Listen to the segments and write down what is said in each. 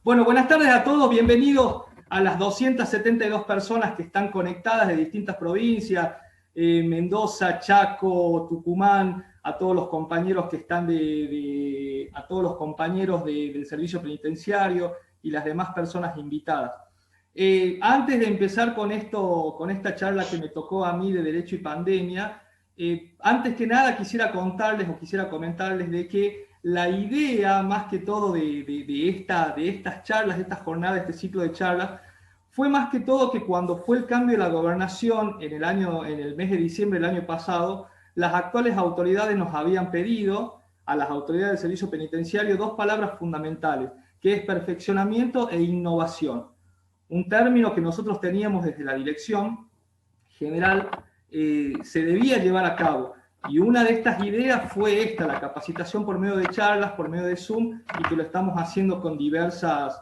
Bueno, buenas tardes a todos, bienvenidos a las 272 personas que están conectadas de distintas provincias, Mendoza, Chaco, Tucumán, a todos los compañeros que están a todos los compañeros del servicio penitenciario y las demás personas invitadas. Antes de empezar con esta charla que me tocó a mí de Derecho y Pandemia, antes que nada quisiera comentarles de que la idea, más que todo, de estas charlas, de estas jornadas, de este ciclo de charlas, fue más que todo que cuando fue el cambio de la gobernación en el mes de diciembre del año pasado, las actuales autoridades nos habían pedido a las autoridades del servicio penitenciario dos palabras fundamentales, que es perfeccionamiento e innovación. Un término que nosotros teníamos desde la dirección general se debía llevar a cabo. Y una de estas ideas fue esta, la capacitación por medio de charlas, por medio de Zoom, y que lo estamos haciendo con diversas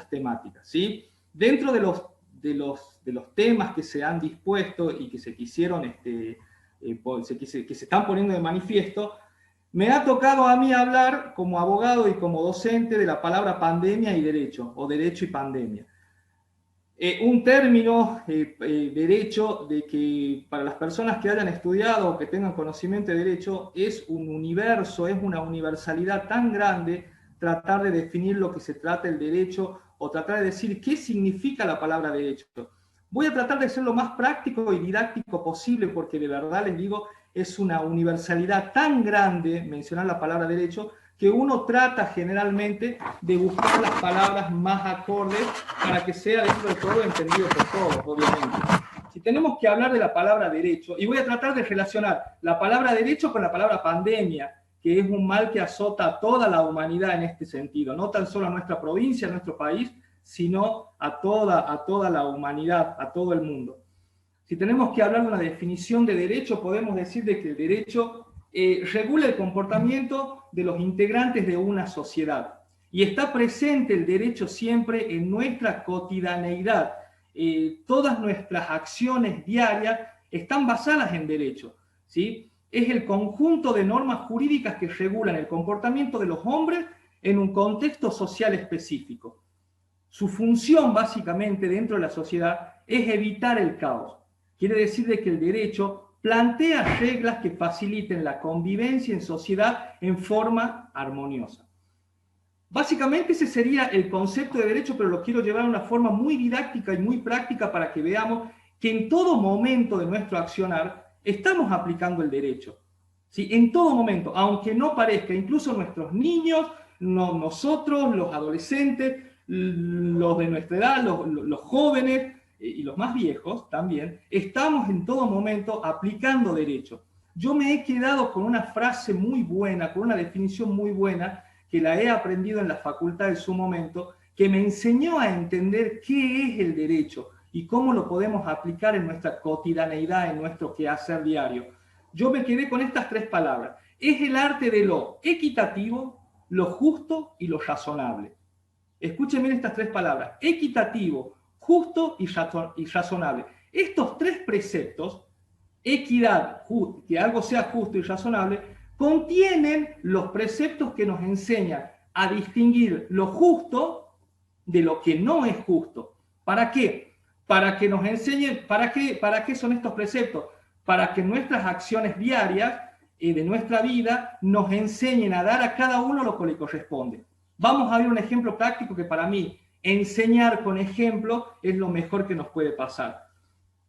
temáticas, ¿sí? Dentro de los temas que se han dispuesto y que se quisieron, que se están poniendo de manifiesto, me ha tocado a mí hablar como abogado y como docente de la palabra pandemia y derecho, o derecho y pandemia. Un término, derecho, de que para las personas que hayan estudiado o que tengan conocimiento de derecho, es un universo, es una universalidad tan grande tratar de definir lo que se trata el derecho o tratar de decir qué significa la palabra derecho. Voy a tratar de ser lo más práctico y didáctico posible porque de verdad les digo, es una universalidad tan grande mencionar la palabra derecho que uno trata generalmente de buscar las palabras más acordes para que sea dentro de todo entendido por todos, obviamente. Si tenemos que hablar de la palabra derecho, y voy a tratar de relacionar la palabra derecho con la palabra pandemia, que es un mal que azota a toda la humanidad en este sentido, no tan solo a nuestra provincia, a nuestro país, sino a toda la humanidad, a todo el mundo. Si tenemos que hablar de una definición de derecho, podemos decir de que el derecho regula el comportamiento de los integrantes de una sociedad. Y está presente el derecho siempre en nuestra cotidianeidad. Todas nuestras acciones diarias están basadas en derecho, ¿sí? Es el conjunto de normas jurídicas que regulan el comportamiento de los hombres en un contexto social específico. Su función, básicamente, dentro de la sociedad es evitar el caos. Quiere decir de que el derecho plantea reglas que faciliten la convivencia en sociedad en forma armoniosa. Básicamente ese sería el concepto de derecho, pero lo quiero llevar a una forma muy didáctica y muy práctica para que veamos que en todo momento de nuestro accionar estamos aplicando el derecho. ¿Sí? En todo momento, aunque no parezca, incluso nuestros niños, nosotros, los adolescentes, los de nuestra edad, los jóvenes, y los más viejos también, estamos en todo momento aplicando derecho. Yo me he quedado con una frase muy buena, con una definición muy buena, que la he aprendido en la facultad en su momento, que me enseñó a entender qué es el derecho y cómo lo podemos aplicar en nuestra cotidianeidad, en nuestro quehacer diario. Yo me quedé con estas tres palabras. Es el arte de lo equitativo, lo justo y lo razonable. Escuchen bien estas tres palabras: equitativo, justo y razonable. Estos tres preceptos, equidad, que algo sea justo y razonable, contienen los preceptos que nos enseñan a distinguir lo justo de lo que no es justo. ¿Para qué? Para que nos enseñen, ¿para qué son estos preceptos? Para que nuestras acciones diarias de nuestra vida nos enseñen a dar a cada uno lo que le corresponde. Vamos a ver un ejemplo práctico que para mí enseñar con ejemplo es lo mejor que nos puede pasar.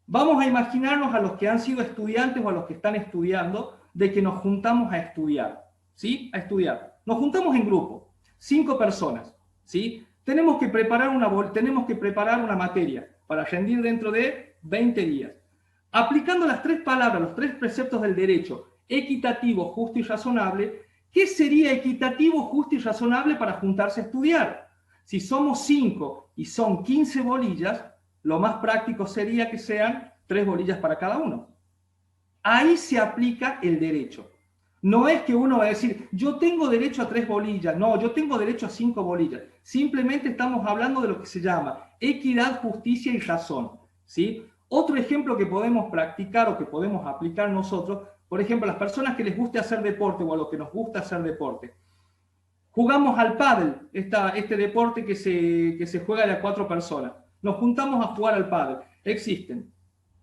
Vamos a imaginarnos a los que han sido estudiantes o a los que están estudiando de que nos juntamos a estudiar, ¿sí? A estudiar. Nos juntamos en grupo, 5 personas, ¿sí? Tenemos que preparar una materia para rendir dentro de 20 días. Aplicando las tres palabras, los tres preceptos del derecho, equitativo, justo y razonable, ¿qué sería equitativo, justo y razonable para juntarse a estudiar? Si somos 5 y son 15 bolillas, lo más práctico sería que sean 3 bolillas para cada uno. Ahí se aplica el derecho. No es que uno va a decir, yo tengo derecho a 3 bolillas, no, yo tengo derecho a 5 bolillas. Simplemente estamos hablando de lo que se llama equidad, justicia y razón, ¿sí? Otro ejemplo que podemos practicar o que podemos aplicar nosotros, por ejemplo, a las personas que les guste hacer deporte o a los que nos gusta hacer deporte. Jugamos al pádel, este deporte que se juega de a 4 personas. Nos juntamos a jugar al pádel. Existen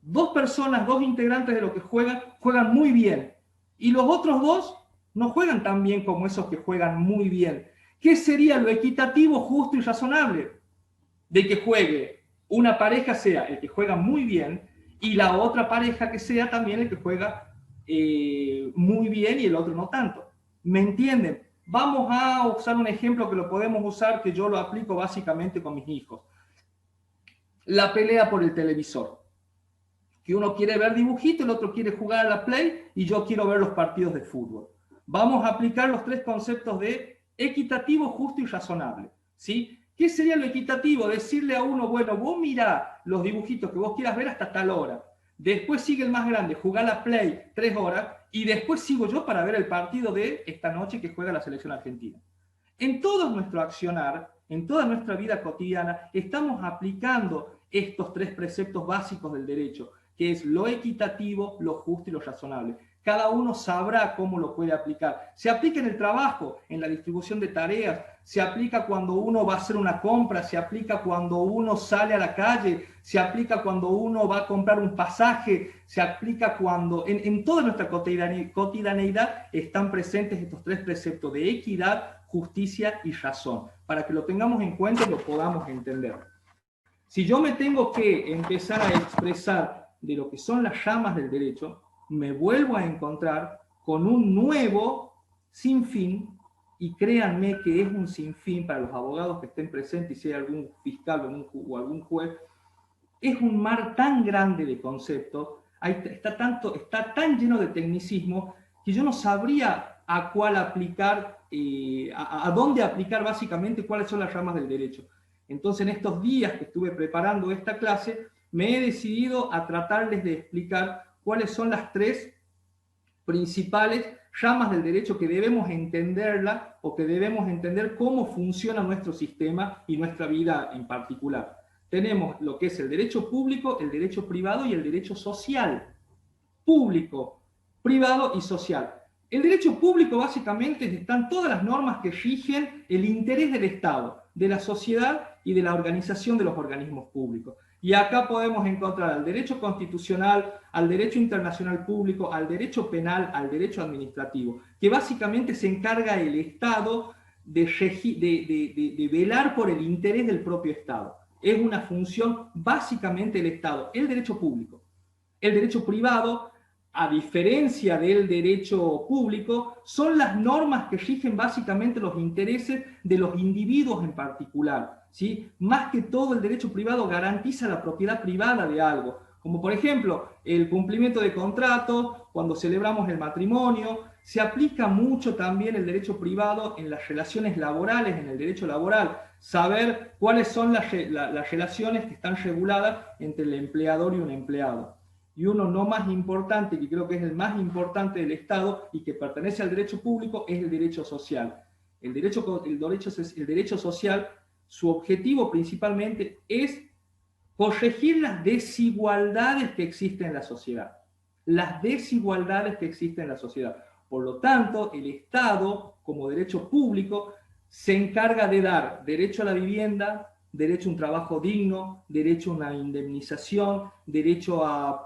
2 personas, 2 integrantes de los que juegan muy bien. Y los otros 2 no juegan tan bien como esos que juegan muy bien. ¿Qué sería lo equitativo, justo y razonable? De que juegue una pareja sea el que juega muy bien y la otra pareja que sea también el que juega muy bien y el otro no tanto. ¿Me entienden? Vamos a usar un ejemplo que lo podemos usar, que yo lo aplico básicamente con mis hijos. La pelea por el televisor. Que uno quiere ver dibujitos, el otro quiere jugar a la Play y yo quiero ver los partidos de fútbol. Vamos a aplicar los 3 conceptos de equitativo, justo y razonable. ¿Sí? ¿Qué sería lo equitativo? Decirle a uno, bueno, vos mirá los dibujitos que vos quieras ver hasta tal hora. Después sigue el más grande, jugar a la Play 3 horas y después sigo yo para ver el partido de esta noche que juega la selección argentina. En todo nuestro accionar, en toda nuestra vida cotidiana, estamos aplicando estos 3 preceptos básicos del derecho, que es lo equitativo, lo justo y lo razonable. Cada uno sabrá cómo lo puede aplicar. Se aplica en el trabajo, en la distribución de tareas, se aplica cuando uno va a hacer una compra, se aplica cuando uno sale a la calle, se aplica cuando uno va a comprar un pasaje, se aplica cuando... En toda nuestra cotidianeidad están presentes estos 3 preceptos de equidad, justicia y razón, para que lo tengamos en cuenta y lo podamos entender. Si yo me tengo que empezar a expresar de lo que son las ramas del derecho, me vuelvo a encontrar con un nuevo sinfín, y créanme que es un sinfín para los abogados que estén presentes, y si hay algún fiscal o algún juez, es un mar tan grande de conceptos, está tan lleno de tecnicismo, que yo no sabría a cuál aplicar, a dónde aplicar básicamente cuáles son las ramas del derecho. Entonces, en estos días que estuve preparando esta clase, me he decidido a tratarles de explicar cuáles son las 3 principales ramas del derecho que debemos entenderla o que debemos entender cómo funciona nuestro sistema y nuestra vida en particular. Tenemos lo que es el derecho público, el derecho privado y el derecho social. Público, privado y social. El derecho público básicamente están todas las normas que rigen el interés del Estado, de la sociedad y de la organización de los organismos públicos. Y acá podemos encontrar al derecho constitucional, al derecho internacional público, al derecho penal, al derecho administrativo, que básicamente se encarga el Estado de velar por el interés del propio Estado. Es una función básicamente del Estado, el derecho público. El derecho privado, a diferencia del derecho público, son las normas que rigen básicamente los intereses de los individuos en particular, ¿sí? Más que todo, el derecho privado garantiza la propiedad privada de algo, como por ejemplo el cumplimiento de contratos, cuando celebramos el matrimonio. Se aplica mucho también el derecho privado en las relaciones laborales, en el derecho laboral, saber cuáles son las relaciones que están reguladas entre el empleador y un empleado. Y uno no más importante, que creo que es el más importante del Estado y que pertenece al derecho público, es el derecho social. El derecho social, su objetivo principalmente es corregir las desigualdades que existen en la sociedad. Las desigualdades que existen en la sociedad. Por lo tanto, el Estado, como derecho público, se encarga de dar derecho a la vivienda, derecho a un trabajo digno, derecho a una indemnización, derecho a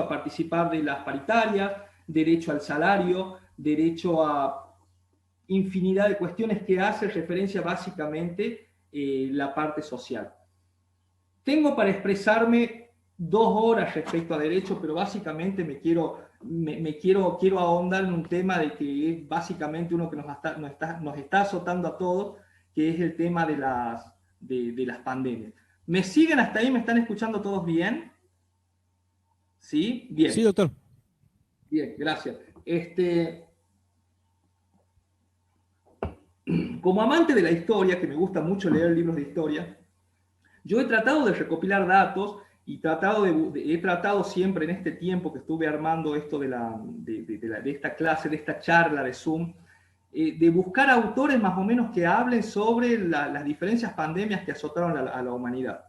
participar de las paritarias, derecho al salario, derecho a infinidad de cuestiones que hace referencia básicamente la parte social. Tengo para expresarme 2 horas respecto a derecho, pero básicamente quiero ahondar en un tema de que es básicamente uno que nos está azotando a todos, que es el tema de las pandemias. ¿Me siguen hasta ahí? ¿Me están escuchando todos bien? ¿Sí? Bien. Sí, doctor. Bien, gracias. Como amante de la historia, que me gusta mucho leer libros de historia, yo he tratado de recopilar datos y he tratado siempre en este tiempo que estuve armando esto de esta clase, de esta charla de Zoom, de buscar autores más o menos que hablen sobre las diferentes pandemias que azotaron a la humanidad.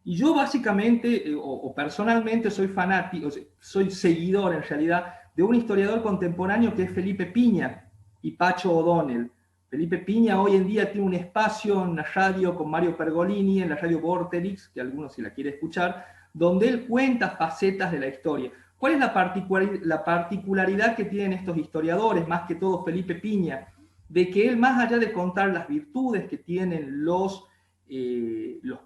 Y yo básicamente, o personalmente, soy fanático, soy seguidor en realidad de un historiador contemporáneo que es Felipe Piña. y Pacho O'Donnell. Felipe Piña hoy en día tiene un espacio en la radio con Mario Pergolini, en la radio Vorterix, que algunos si la quiere escuchar, donde él cuenta facetas de la historia. ¿Cuál es la particularidad que tienen estos historiadores, más que todo Felipe Piña? De que él, más allá de contar las virtudes que tienen los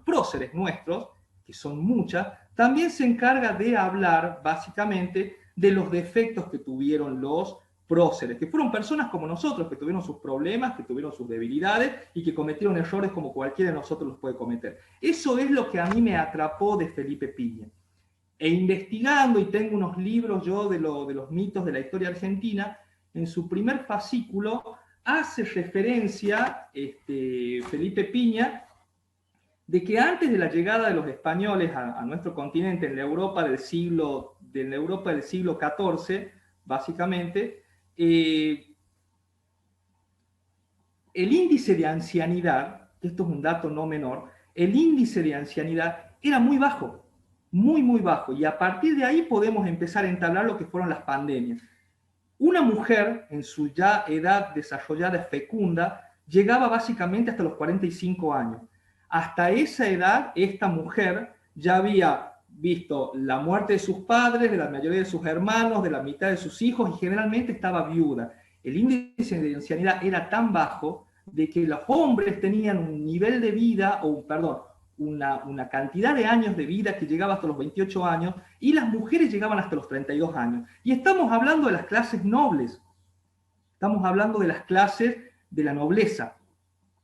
próceres nuestros, que son muchas, también se encarga de hablar básicamente de los defectos que tuvieron los próceres, que fueron personas como nosotros, que tuvieron sus problemas, que tuvieron sus debilidades y que cometieron errores como cualquiera de nosotros los puede cometer. Eso es lo que a mí me atrapó de Felipe Piña. E investigando, y tengo unos libros yo de los mitos de la historia argentina, en su primer fascículo hace referencia Felipe Piña de que antes de la llegada de los españoles a nuestro continente, en la Europa del siglo XIV, básicamente, el índice de ancianidad, esto es un dato no menor, el índice de ancianidad era muy bajo, muy bajo, y a partir de ahí podemos empezar a entablar lo que fueron las pandemias. Una mujer en su ya edad desarrollada fecunda llegaba básicamente hasta los 45 años. Hasta esa edad, esta mujer ya había visto la muerte de sus padres, de la mayoría de sus hermanos, de la mitad de sus hijos, y generalmente estaba viuda. El índice de ancianidad era tan bajo de que los hombres tenían un nivel de vida, una cantidad de años de vida que llegaba hasta los 28 años, y las mujeres llegaban hasta los 32 años. Y estamos hablando de las clases nobles, estamos hablando de las clases de la nobleza.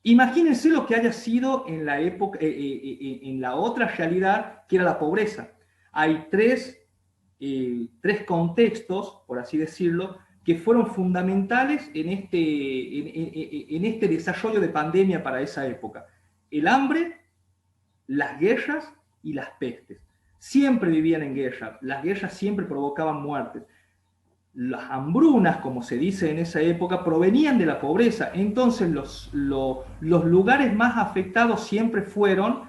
Imagínense lo que haya sido en la época, en la otra realidad, que era la pobreza. Hay tres contextos, por así decirlo, que fueron fundamentales en este desarrollo de pandemia para esa época. El hambre, las guerras y las pestes. Siempre vivían en guerra, las guerras siempre provocaban muertes. Las hambrunas, como se dice en esa época, provenían de la pobreza. Entonces los lugares más afectados siempre fueron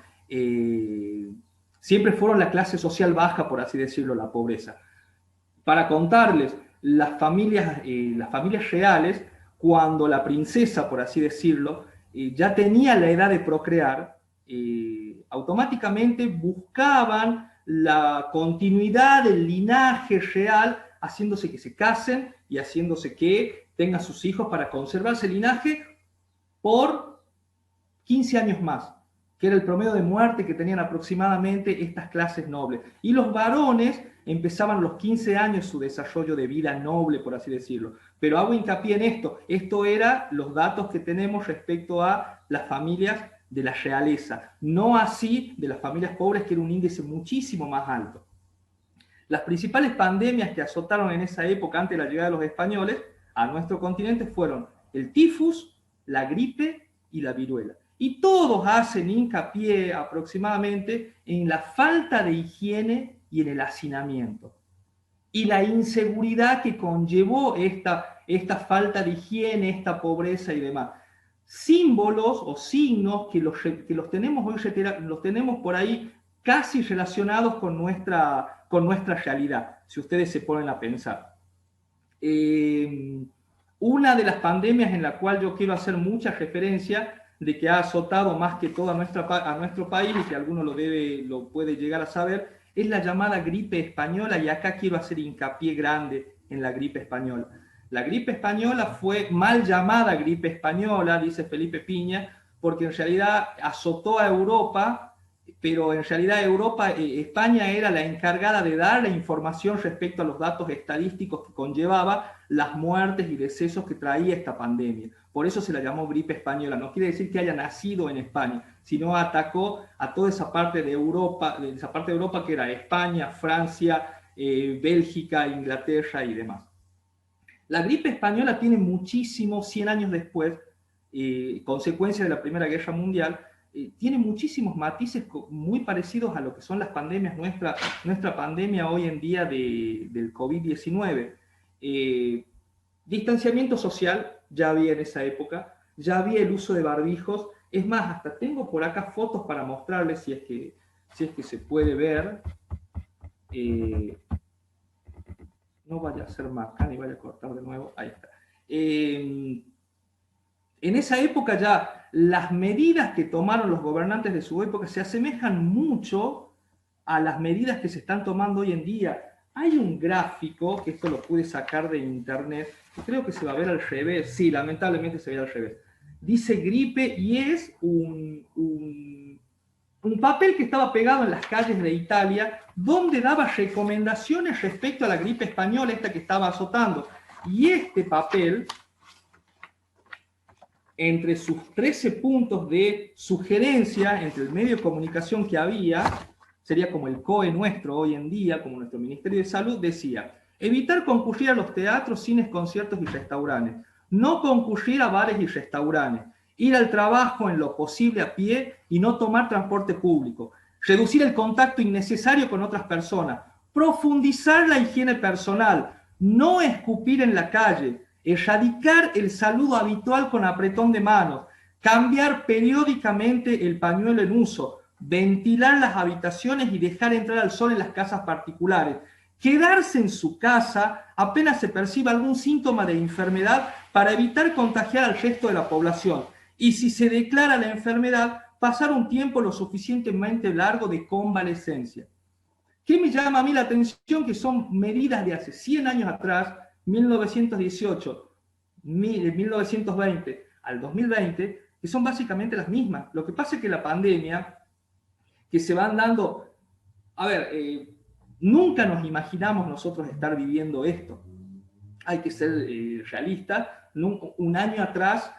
la clase social baja, por así decirlo, la pobreza. Para contarles, las familias reales, cuando la princesa, por así decirlo, ya tenía la edad de procrear, automáticamente buscaban la continuidad del linaje real, haciéndose que se casen y haciéndose que tengan sus hijos para conservar ese linaje por 15 años más, que era el promedio de muerte que tenían aproximadamente estas clases nobles. Y los varones empezaban a los 15 años su desarrollo de vida noble, por así decirlo. Pero hago hincapié en esto eran los datos que tenemos respecto a las familias de la realeza, no así de las familias pobres, que era un índice muchísimo más alto. Las principales pandemias que azotaron en esa época, antes de la llegada de los españoles a nuestro continente, fueron el tifus, la gripe y la viruela. Y todos hacen hincapié aproximadamente en la falta de higiene y en el hacinamiento. Y la inseguridad que conllevó esta falta de higiene, esta pobreza y demás. Símbolos o signos que los tenemos hoy, los tenemos por ahí casi relacionados con nuestra realidad, si ustedes se ponen a pensar. Una de las pandemias en la cual yo quiero hacer mucha referencia, de que ha azotado más que todo a nuestro país, y que alguno lo puede llegar a saber, es la llamada gripe española, y acá quiero hacer hincapié grande en la gripe española. La gripe española fue mal llamada gripe española, dice Felipe Piña, porque en realidad azotó a Europa, pero en realidad España era la encargada de dar la información respecto a los datos estadísticos que conllevaba las muertes y decesos que traía esta pandemia. Por eso se la llamó gripe española. No quiere decir que haya nacido en España, sino atacó a toda esa parte de Europa, que era España, Francia, Bélgica, Inglaterra y demás. La gripe española tiene muchísimo, 100 años después, consecuencia de la Primera Guerra Mundial, tiene muchísimos matices muy parecidos a lo que son las pandemias, nuestra pandemia hoy en día del COVID-19. Distanciamiento social ya había en esa época, ya había el uso de barbijos. Es más, hasta tengo por acá fotos para mostrarles, si es que se puede ver. No vaya a ser marca ni vaya a cortar de nuevo. Ahí está. En esa época ya las medidas que tomaron los gobernantes de su época se asemejan mucho a las medidas que se están tomando hoy en día. Hay un gráfico, que esto lo pude sacar de internet, que creo que se va a ver al revés. Sí, lamentablemente se ve al revés. Dice gripe y es un papel que estaba pegado en las calles de Italia, donde daba recomendaciones respecto a la gripe española, esta que estaba azotando. Y este papel, entre sus 13 puntos de sugerencia entre el medio de comunicación que había, sería como el COE nuestro hoy en día, como nuestro Ministerio de Salud, decía: evitar concurrir a los teatros, cines, conciertos y restaurantes, no concurrir a bares y restaurantes, ir al trabajo en lo posible a pie y no tomar transporte público, reducir el contacto innecesario con otras personas, profundizar la higiene personal, no escupir en la calle, erradicar el saludo habitual con apretón de manos, cambiar periódicamente el pañuelo en uso, ventilar las habitaciones y dejar entrar al sol en las casas particulares, quedarse en su casa apenas se perciba algún síntoma de enfermedad para evitar contagiar al resto de la población, y si se declara la enfermedad, pasar un tiempo lo suficientemente largo de convalescencia. ¿Qué me llama a mí la atención? Que son medidas de hace 100 años atrás, 1918, de 1920 al 2020, que son básicamente las mismas. Lo que pasa es que la pandemia, que se van dando... A ver, nunca nos imaginamos nosotros estar viviendo esto. Hay que ser realistas. Un año atrás,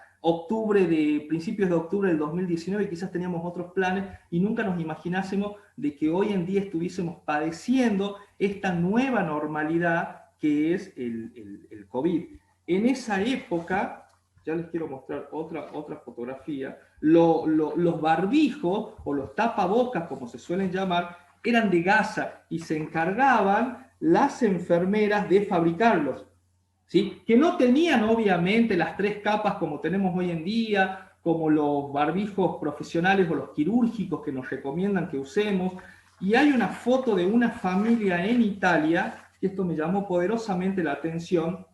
principios de octubre del 2019, quizás teníamos otros planes y nunca nos imaginásemos de que hoy en día estuviésemos padeciendo esta nueva normalidad que es el COVID. En esa época, ya les quiero mostrar otra fotografía, los barbijos o los tapabocas, como se suelen llamar, eran de gasa y se encargaban las enfermeras de fabricarlos, ¿sí? Que no tenían obviamente las 3 capas como tenemos hoy en día, como los barbijos profesionales o los quirúrgicos que nos recomiendan que usemos. Y hay una foto de una familia en Italia, y esto me llamó poderosamente la atención.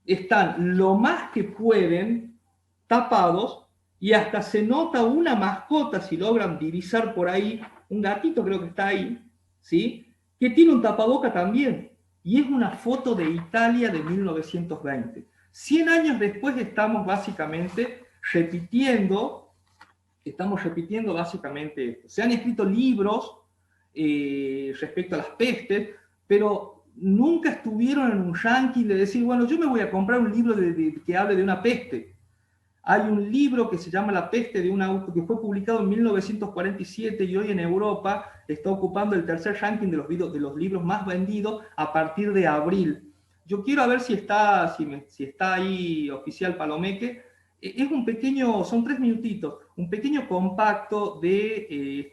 Están lo más que pueden tapados y hasta se nota una mascota, si logran divisar por ahí, un gatito creo que está ahí, ¿sí? Que tiene un tapaboca también. Y es una foto de Italia de 1920. 100 años después estamos repitiendo básicamente esto. Se han escrito libros respecto a las pestes, pero nunca estuvieron en un ranking de decir, bueno, yo me voy a comprar un libro que hable de una peste. Hay un libro que se llama La peste, que fue publicado en 1947 y hoy en Europa está ocupando el 3er ranking de los libros más vendidos a partir de abril. Yo quiero ver si está ahí oficial Palomeque. Es un pequeño, son 3 minutitos, un pequeño compacto de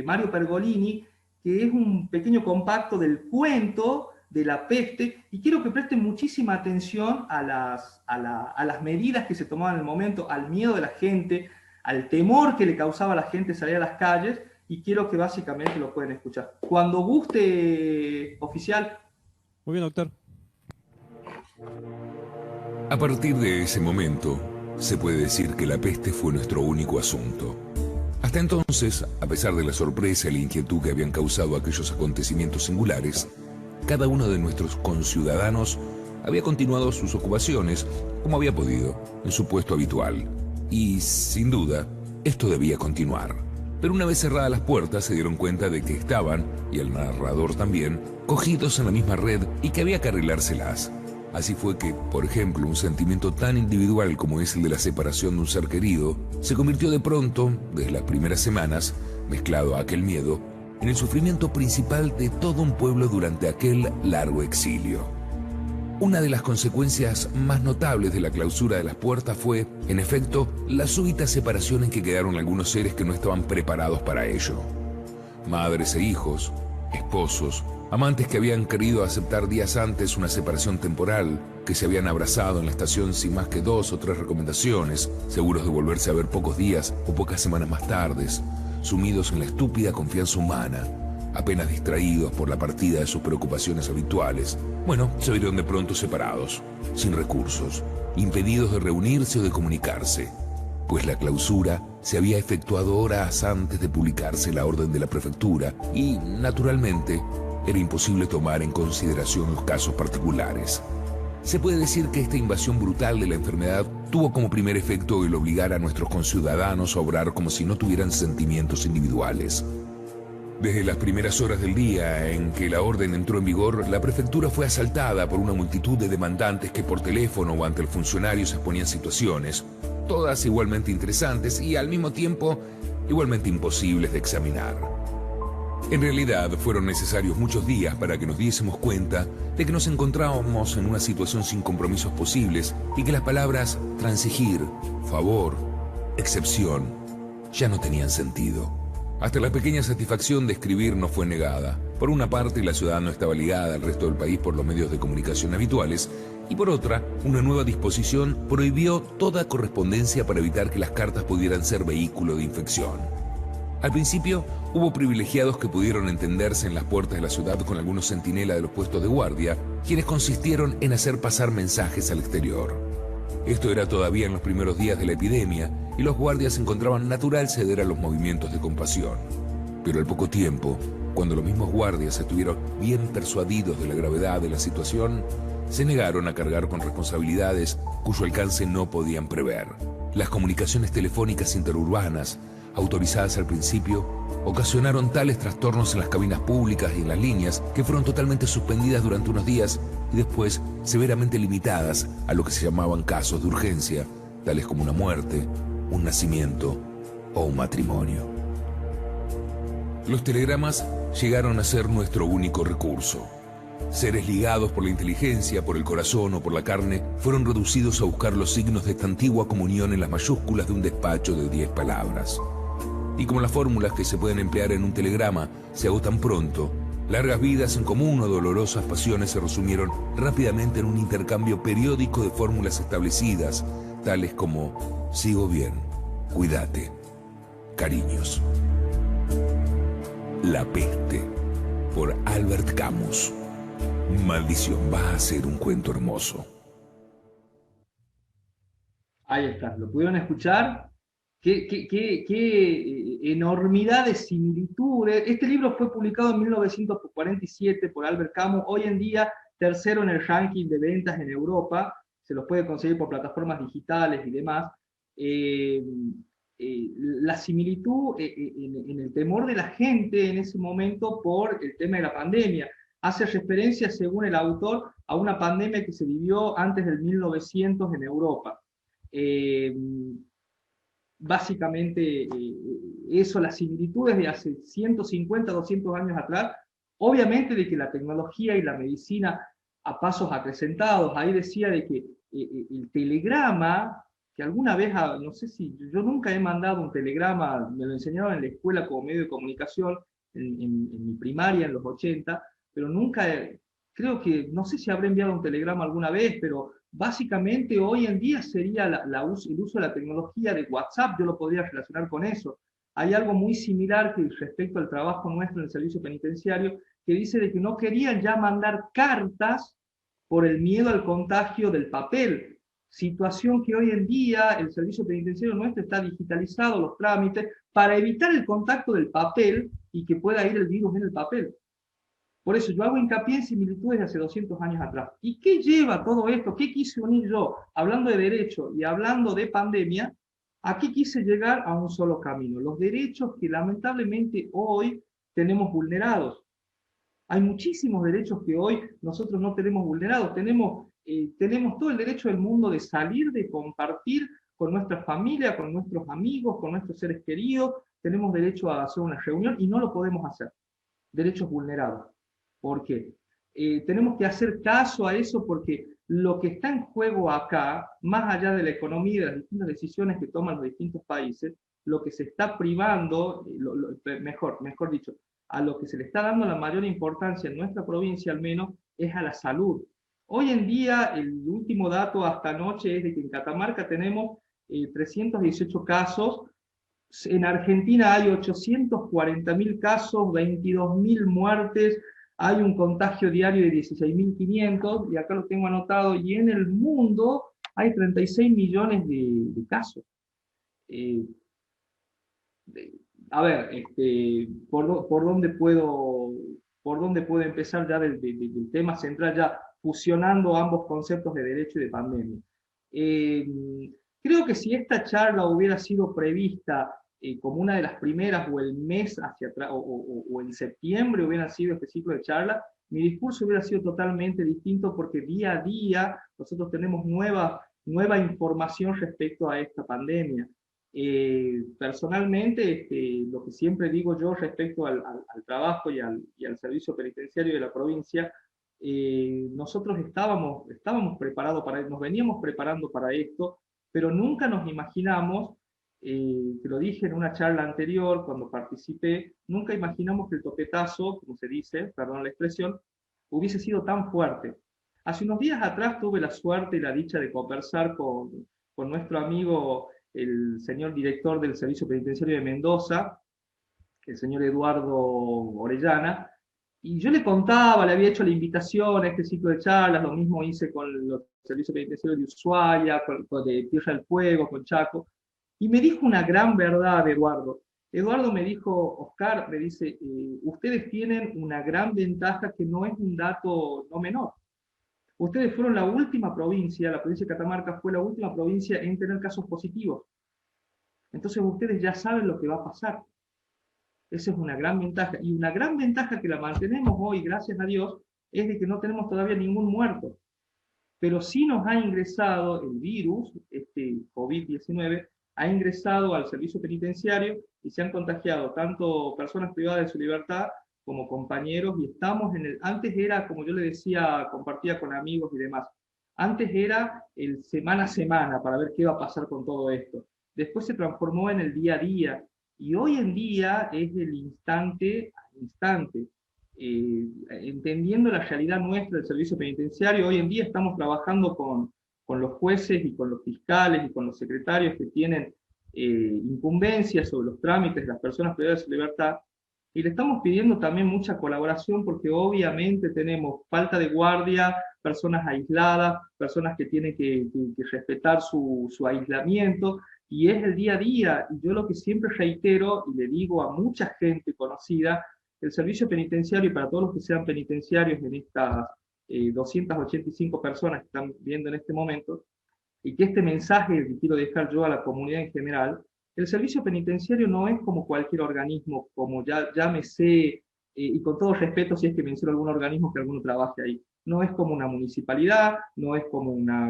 Mario Pergolini, que es un pequeño compacto del cuento de la peste, y quiero que presten muchísima atención a las medidas que se tomaban en el momento, al miedo de la gente, al temor que le causaba a la gente salir a las calles, y quiero que básicamente lo pueden escuchar. Cuando guste, oficial. Muy bien, doctor. A partir de ese momento, se puede decir que la peste fue nuestro único asunto. Hasta entonces, a pesar de la sorpresa y la inquietud que habían causado aquellos acontecimientos singulares, cada uno de nuestros conciudadanos había continuado sus ocupaciones como había podido, en su puesto habitual. Y, sin duda, esto debía continuar. Pero una vez cerradas las puertas se dieron cuenta de que estaban, y el narrador también, cogidos en la misma red y que había que arreglárselas. Así fue que, por ejemplo, un sentimiento tan individual como es el de la separación de un ser querido, se convirtió de pronto, desde las primeras semanas, mezclado a aquel miedo, en el sufrimiento principal de todo un pueblo durante aquel largo exilio. Una de las consecuencias más notables de la clausura de las puertas fue, en efecto, la súbita separación en que quedaron algunos seres que no estaban preparados para ello. Madres e hijos, esposos, amantes que habían querido aceptar días antes una separación temporal, que se habían abrazado en la estación sin más que 2 o 3 recomendaciones, seguros de volverse a ver pocos días o pocas semanas más tarde, sumidos en la estúpida confianza humana, apenas distraídos por la partida de sus preocupaciones habituales, bueno, se vieron de pronto separados, sin recursos, impedidos de reunirse o de comunicarse, pues la clausura se había efectuado horas antes de publicarse la orden de la prefectura y, naturalmente, era imposible tomar en consideración los casos particulares. Se puede decir que esta invasión brutal de la enfermedad tuvo como primer efecto el obligar a nuestros conciudadanos a obrar como si no tuvieran sentimientos individuales. Desde las primeras horas del día en que la orden entró en vigor, la prefectura fue asaltada por una multitud de demandantes que por teléfono o ante el funcionario se exponían situaciones, todas igualmente interesantes y al mismo tiempo igualmente imposibles de examinar. En realidad fueron necesarios muchos días para que nos diésemos cuenta de que nos encontrábamos en una situación sin compromisos posibles y que las palabras transigir, favor, excepción ya no tenían sentido. Hasta la pequeña satisfacción de escribir nos fue negada. Por una parte, la ciudad no estaba ligada al resto del país por los medios de comunicación habituales, y por otra, una nueva disposición prohibió toda correspondencia para evitar que las cartas pudieran ser vehículo de infección. Al principio, hubo privilegiados que pudieron entenderse en las puertas de la ciudad con algunos centinelas de los puestos de guardia, quienes consistieron en hacer pasar mensajes al exterior. Esto era todavía en los primeros días de la epidemia, y los guardias encontraban natural ceder a los movimientos de compasión. Pero al poco tiempo, cuando los mismos guardias estuvieron bien persuadidos de la gravedad de la situación, se negaron a cargar con responsabilidades cuyo alcance no podían prever. Las comunicaciones telefónicas interurbanas, autorizadas al principio, ocasionaron tales trastornos en las cabinas públicas y en las líneas que fueron totalmente suspendidas durante unos días y después severamente limitadas a lo que se llamaban casos de urgencia, tales como una muerte, un nacimiento o un matrimonio. Los telegramas llegaron a ser nuestro único recurso. Seres ligados por la inteligencia, por el corazón o por la carne, fueron reducidos a buscar los signos de esta antigua comunión en las mayúsculas de un despacho de 10 palabras. Y como las fórmulas que se pueden emplear en un telegrama se agotan pronto, largas vidas en común o dolorosas pasiones se resumieron rápidamente en un intercambio periódico de fórmulas establecidas, tales como sigo bien, cuídate, cariños. La peste, por Albert Camus. Maldición, va a ser un cuento hermoso. Ahí está, ¿lo pudieron escuchar? Qué enormidad de similitudes. Este libro fue publicado en 1947 por Albert Camus, hoy en día tercero en el ranking de ventas en Europa, se los puede conseguir por plataformas digitales y demás. La similitud en el temor de la gente en ese momento por el tema de la pandemia. Hace referencia, según el autor, a una pandemia que se vivió antes del 1900 en Europa. Básicamente eso, las similitudes de hace 150, 200 años atrás, obviamente de que la tecnología y la medicina a pasos acrecentados. Ahí decía de que el telegrama, que alguna vez, no sé si, yo nunca he mandado un telegrama, me lo enseñaron en la escuela como medio de comunicación, en mi primaria en los 80, pero nunca, creo que, no sé si habré enviado un telegrama alguna vez, pero básicamente hoy en día sería el uso de la tecnología de WhatsApp, yo lo podría relacionar con eso. Hay algo muy similar que respecto al trabajo nuestro en el servicio penitenciario, que dice de que no querían ya mandar cartas por el miedo al contagio del papel. Situación que hoy en día el servicio penitenciario nuestro está digitalizado, los trámites, para evitar el contacto del papel y que pueda ir el virus en el papel. Por eso yo hago hincapié en similitudes de hace 200 años atrás. ¿Y qué lleva todo esto? ¿Qué quise unir yo? Hablando de derecho y hablando de pandemia, aquí quise llegar a un solo camino. Los derechos que lamentablemente hoy tenemos vulnerados. Hay muchísimos derechos que hoy nosotros no tenemos vulnerados. Tenemos todo el derecho del mundo de salir, de compartir con nuestra familia, con nuestros amigos, con nuestros seres queridos. Tenemos derecho a hacer una reunión y no lo podemos hacer. Derechos vulnerados. ¿Por qué? Tenemos que hacer caso a eso porque lo que está en juego acá, más allá de la economía y de las distintas decisiones que toman los distintos países, lo que se está privando, mejor dicho, a lo que se le está dando la mayor importancia en nuestra provincia al menos, es a la salud. Hoy en día, el último dato hasta anoche es de que en Catamarca tenemos 318 casos, En Argentina hay 840.000 casos, 22.000 muertes, hay un contagio diario de 16.500, y acá lo tengo anotado, y en el mundo hay 36 millones de casos. Eh, a ver, ¿por dónde puedo empezar ya del tema central, ya fusionando ambos conceptos de derecho y de pandemia? Eh, Creo que si esta charla hubiera sido prevista como una de las primeras, o el mes hacia atrás, o en septiembre hubiera sido este ciclo de charla, mi discurso hubiera sido totalmente distinto, porque día a día nosotros tenemos nueva información respecto a esta pandemia. Personalmente, lo que siempre digo yo respecto al trabajo y al servicio penitenciario de la provincia, nosotros estábamos preparados nos veníamos preparando para esto, pero nunca nos imaginamos, te lo dije en una charla anterior cuando participé, nunca imaginamos que el topetazo, como se dice, perdón la expresión, hubiese sido tan fuerte. Hace unos días atrás tuve la suerte y la dicha de conversar con nuestro amigo, el señor director del Servicio Penitenciario de Mendoza, el señor Eduardo Orellana, y yo le contaba, le había hecho la invitación a este ciclo de charlas, lo mismo hice con los servicios penitenciarios de Ushuaia, con de Tierra del Fuego, con Chaco, y me dijo una gran verdad, Eduardo. Eduardo me dijo, Oscar, me dice, ustedes tienen una gran ventaja que no es un dato no menor. Ustedes fueron la última provincia, la provincia de Catamarca fue la última provincia en tener casos positivos. Entonces ustedes ya saben lo que va a pasar. Esa es una gran ventaja. Y una gran ventaja que la mantenemos hoy, gracias a Dios, es de que no tenemos todavía ningún muerto. Pero sí nos ha ingresado el virus, este COVID-19, ha ingresado al servicio penitenciario y se han contagiado tanto personas privadas de su libertad como compañeros, y estamos antes era, como yo le decía, compartía con amigos y demás, antes era el semana a semana para ver qué iba a pasar con todo esto. Después se transformó en el día a día, y hoy en día es el instante a instante. Entendiendo la realidad nuestra del servicio penitenciario, hoy en día estamos trabajando con los jueces y con los fiscales y con los secretarios que tienen incumbencias sobre los trámites de las personas privadas de su libertad, y le estamos pidiendo también mucha colaboración, porque obviamente tenemos falta de guardia, personas aisladas, personas que tienen que respetar su aislamiento, y es el día a día. Y yo lo que siempre reitero y le digo a mucha gente conocida, el servicio penitenciario, y para todos los que sean penitenciarios en estas 285 personas que están viendo en este momento, y que este mensaje que quiero dejar yo a la comunidad en general, el servicio penitenciario no es como cualquier organismo, como ya llámese, y con todo respeto si es que menciono algún organismo que alguno trabaje ahí, no es como una municipalidad, no es como una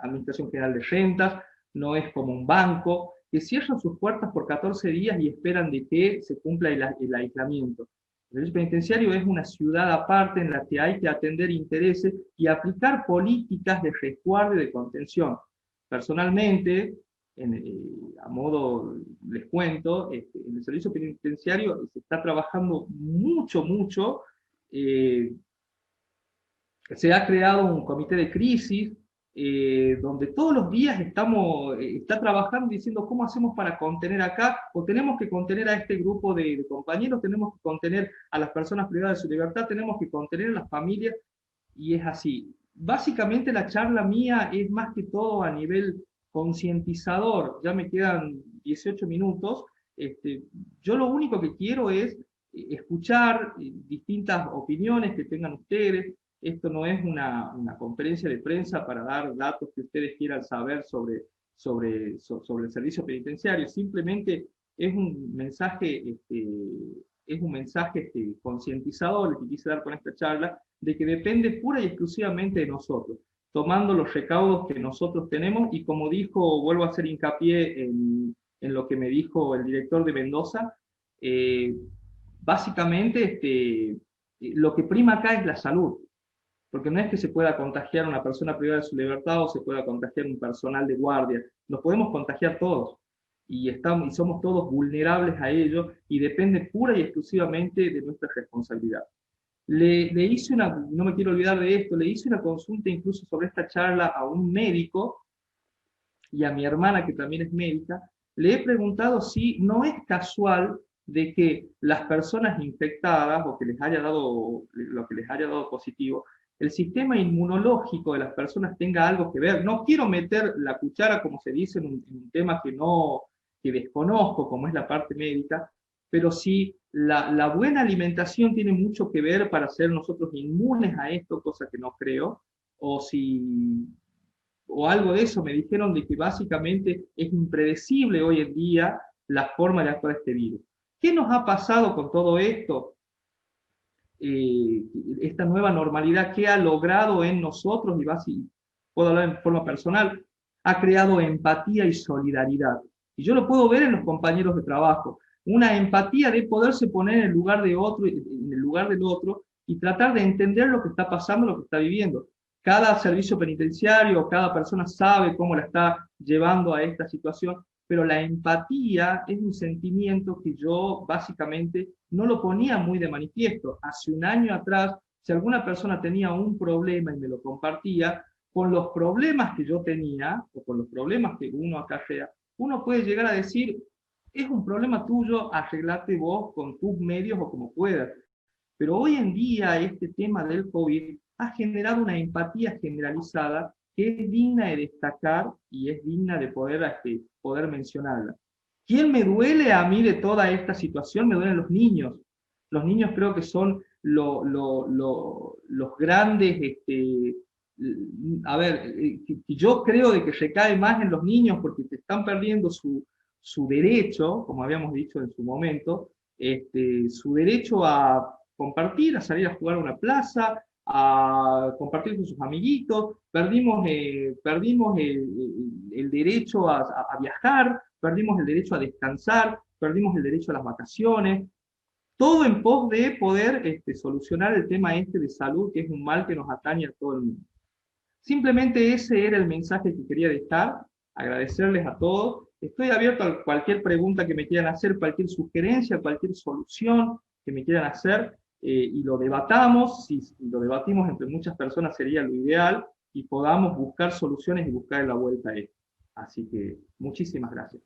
administración general de rentas, no es como un banco, que cierran sus puertas por 14 días y esperan de que se cumpla el aislamiento. El servicio penitenciario es una ciudad aparte en la que hay que atender intereses y aplicar políticas de resguardo y de contención. Personalmente, a modo les cuento, en el servicio penitenciario se está trabajando mucho. Se ha creado un comité de crisis, donde todos los días está trabajando diciendo cómo hacemos para contener acá, o tenemos que contener a este grupo de compañeros, tenemos que contener a las personas privadas de su libertad, tenemos que contener a las familias, y es así. Básicamente la charla mía es más que todo a nivel concientizador. Ya me quedan 18 minutos. Yo lo único que quiero es escuchar distintas opiniones que tengan ustedes. Esto no es una conferencia de prensa para dar datos que ustedes quieran saber sobre el servicio penitenciario. Simplemente es un mensaje, concientizador el que quise dar con esta charla, de que depende pura y exclusivamente de nosotros, tomando los recaudos que nosotros tenemos. Y como dijo, vuelvo a hacer hincapié en lo que me dijo el director de Mendoza, básicamente lo que prima acá es la salud. Porque no es que se pueda contagiar una persona privada de su libertad o se pueda contagiar un personal de guardia. Nos podemos contagiar todos. Y somos todos vulnerables a ello, y depende pura y exclusivamente de nuestra responsabilidad. Le hice no me quiero olvidar de esto, le hice una consulta incluso sobre esta charla a un médico y a mi hermana, que también es médica, le he preguntado si no es casual de que las personas infectadas o que les haya dado lo que les haya dado positivo, el sistema inmunológico de las personas tenga algo que ver. No quiero meter la cuchara, como se dice, en un tema que desconozco, como es la parte médica, pero sí la buena alimentación tiene mucho que ver para ser nosotros inmunes a esto, cosa que no creo, o si o algo de eso, me dijeron de que básicamente es impredecible hoy en día la forma de actuar este virus. ¿Qué nos ha pasado con todo esto? Esta nueva normalidad, ¿qué ha logrado en nosotros? Y puedo hablar en forma personal, ha creado empatía y solidaridad. Y yo lo puedo ver en los compañeros de trabajo. Una empatía de poderse poner en el lugar de otro, en el lugar del otro, y tratar de entender lo que está pasando, lo que está viviendo. Cada servicio penitenciario, cada persona sabe cómo la está llevando a esta situación, pero la empatía es un sentimiento que yo básicamente no lo ponía muy de manifiesto. Hace un año atrás, si alguna persona tenía un problema y me lo compartía, con los problemas que yo tenía, o con los problemas que uno acarrea, uno puede llegar a decir, es un problema tuyo, arreglate vos con tus medios o como puedas. Pero hoy en día este tema del COVID ha generado una empatía generalizada que es digna de destacar y es digna de poder mencionarla. ¿Quién me duele a mí de toda esta situación? Me duelen los niños. Los niños creo que son los grandes, a ver, yo creo de que recae más en los niños porque se están perdiendo su derecho, como habíamos dicho en su momento, su derecho a compartir, a salir a jugar a una plaza, a compartir con sus amiguitos, perdimos el derecho a viajar, perdimos el derecho a descansar, perdimos el derecho a las vacaciones, todo en pos de poder solucionar el tema de salud, que es un mal que nos atañe a todo el mundo. Simplemente ese era el mensaje que quería dejar, agradecerles a todos. Estoy abierto a cualquier pregunta que me quieran hacer, cualquier sugerencia, cualquier solución que me quieran hacer, y lo debatamos. Si lo debatimos entre muchas personas sería lo ideal, y podamos buscar soluciones y buscar la vuelta a esto. Así que muchísimas gracias.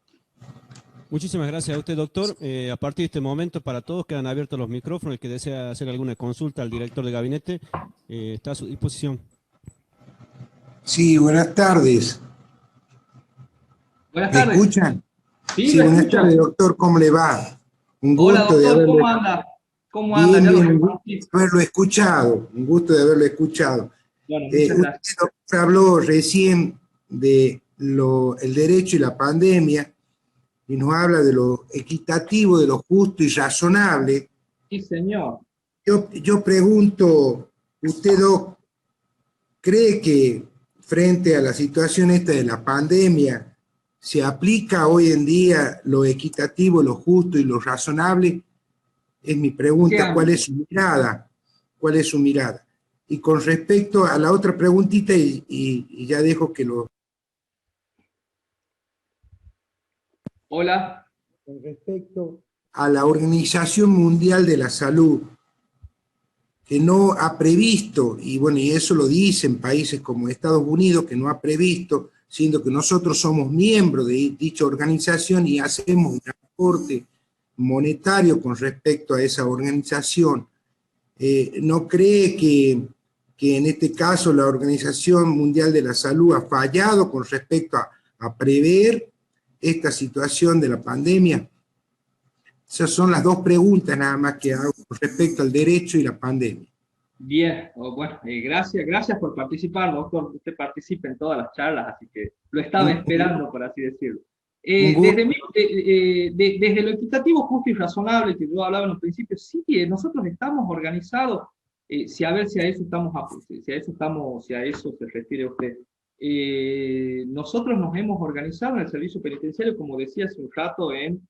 Muchísimas gracias a usted, doctor. A partir de este momento, para todos quedan abiertos los micrófonos. El que desea hacer alguna consulta al director de gabinete está a su disposición. Sí, buenas tardes. Buenas ¿Me tardes. escuchan? Sí, buenas tardes, doctor. ¿Cómo le va? Un gusto. Hola, doctor, de haberlo... ¿cómo anda? ¿Cómo anda? Bien, Ya bien, un gusto de haberlo escuchado. Un gusto de haberlo escuchado. Bueno, muchas gracias. Usted, doctor, habló recién de el derecho y la pandemia, y nos habla de lo equitativo, de lo justo y razonable. Sí, señor. Yo pregunto, usted, doc, ¿cree que frente a la situación esta de la pandemia se aplica hoy en día lo equitativo, lo justo y lo razonable? Es mi pregunta. ¿Cuál es su mirada? ¿Cuál es su mirada? Y con respecto a la otra preguntita, y ya dejo que lo... Hola. Con respecto a la Organización Mundial de la Salud, que no ha previsto, y bueno, y eso lo dicen países como Estados Unidos, que no ha previsto, siendo que nosotros somos miembros de dicha organización y hacemos un aporte monetario con respecto a esa organización. ¿No cree que en este caso la Organización Mundial de la Salud ha fallado con respecto a prever esta situación de la pandemia? Esas son las dos preguntas nada más que hago con respecto al derecho y la pandemia. Bien, bueno, gracias por participar, doctor. Usted participa en todas las charlas, así que lo estaba esperando, por así decirlo. Desde lo equitativo, justo y razonable que yo hablaba en un principio, sí, nosotros estamos organizados, si a eso se refiere usted. Nosotros nos hemos organizado en el servicio penitenciario, como decía hace un rato, en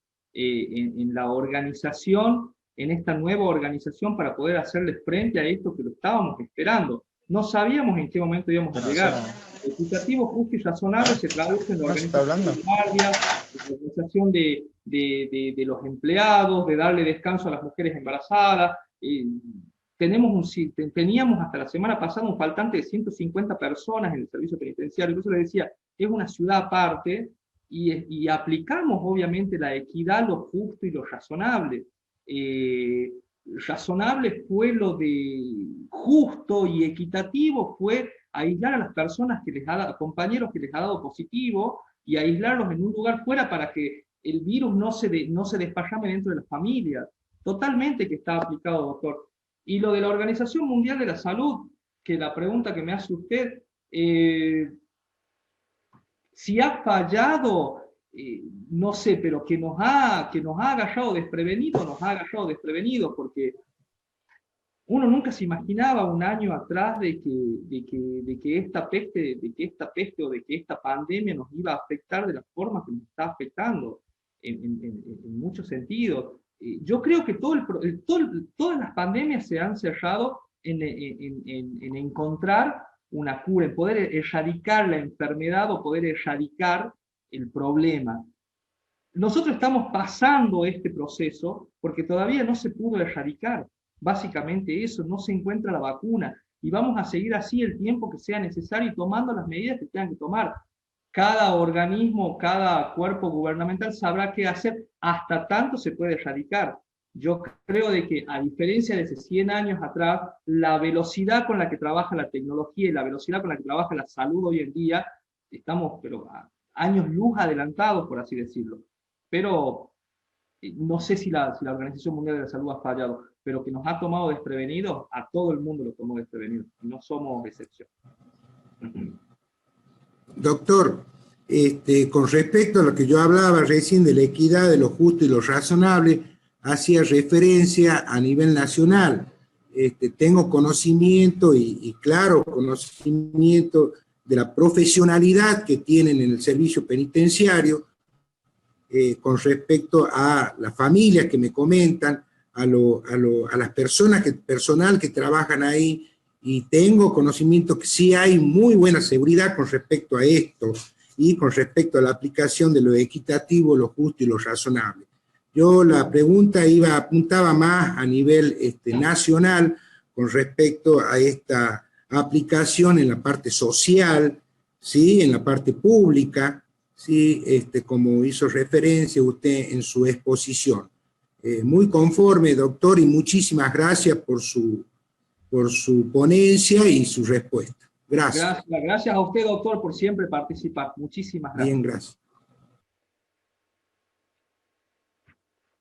la organización, en esta nueva organización para poder hacerles frente a esto que lo estábamos esperando. No sabíamos en qué momento íbamos a llegar. Equitativo, justo y razonable se traduce en la organización de guardia, la organización de los empleados, de darle descanso a las mujeres embarazadas. Teníamos hasta la semana pasada un faltante de 150 personas en el servicio penitenciario. Por eso les decía, es una ciudad aparte, y aplicamos obviamente la equidad, lo justo y lo razonable. Razonable fue lo de justo y equitativo, fue aislar a las personas que les ha dado, compañeros que les ha dado positivo, y aislarlos en un lugar fuera para que el virus no se desparrame dentro de las familias. Totalmente que está aplicado, doctor. Y lo de la Organización Mundial de la Salud, que la pregunta que me hace usted, si ha fallado, no sé, pero que nos ha agarrado desprevenido, porque uno nunca se imaginaba un año atrás de que esta peste o de que esta pandemia nos iba a afectar de la forma que nos está afectando, en muchos sentidos. Yo creo que todas las pandemias se han cerrado en encontrar una cura, en poder erradicar la enfermedad o poder erradicar el problema. Nosotros estamos pasando este proceso porque todavía no se pudo erradicar. Básicamente eso, no se encuentra la vacuna, y vamos a seguir así el tiempo que sea necesario y tomando las medidas que tengan que tomar. Cada organismo, cada cuerpo gubernamental sabrá qué hacer, hasta tanto se puede erradicar. Yo creo de que, a diferencia de hace 100 años atrás, la velocidad con la que trabaja la tecnología y la velocidad con la que trabaja la salud hoy en día, estamos pero a años luz adelantados, por así decirlo. Pero no sé si la Organización Mundial de la Salud ha fallado, pero que nos ha tomado desprevenidos, a todo el mundo lo tomó desprevenido, no somos excepción. Doctor, con respecto a lo que yo hablaba recién de la equidad, de lo justo y lo razonable, hacía referencia a nivel nacional. Tengo conocimiento y claro conocimiento de la profesionalidad que tienen en el servicio penitenciario, con respecto a las familias que me comentan, a las personal que trabajan ahí, y tengo conocimiento que sí hay muy buena seguridad con respecto a esto, y con respecto a la aplicación de lo equitativo, lo justo y lo razonable. Yo la pregunta apuntaba más a nivel nacional, con respecto a esta aplicación en la parte social, ¿sí? En la parte pública, ¿sí? Como hizo referencia usted en su exposición. Muy conforme, doctor, y muchísimas gracias por su ponencia y su respuesta. Gracias. Gracias a usted, doctor, por siempre participar. Muchísimas gracias. Bien, gracias.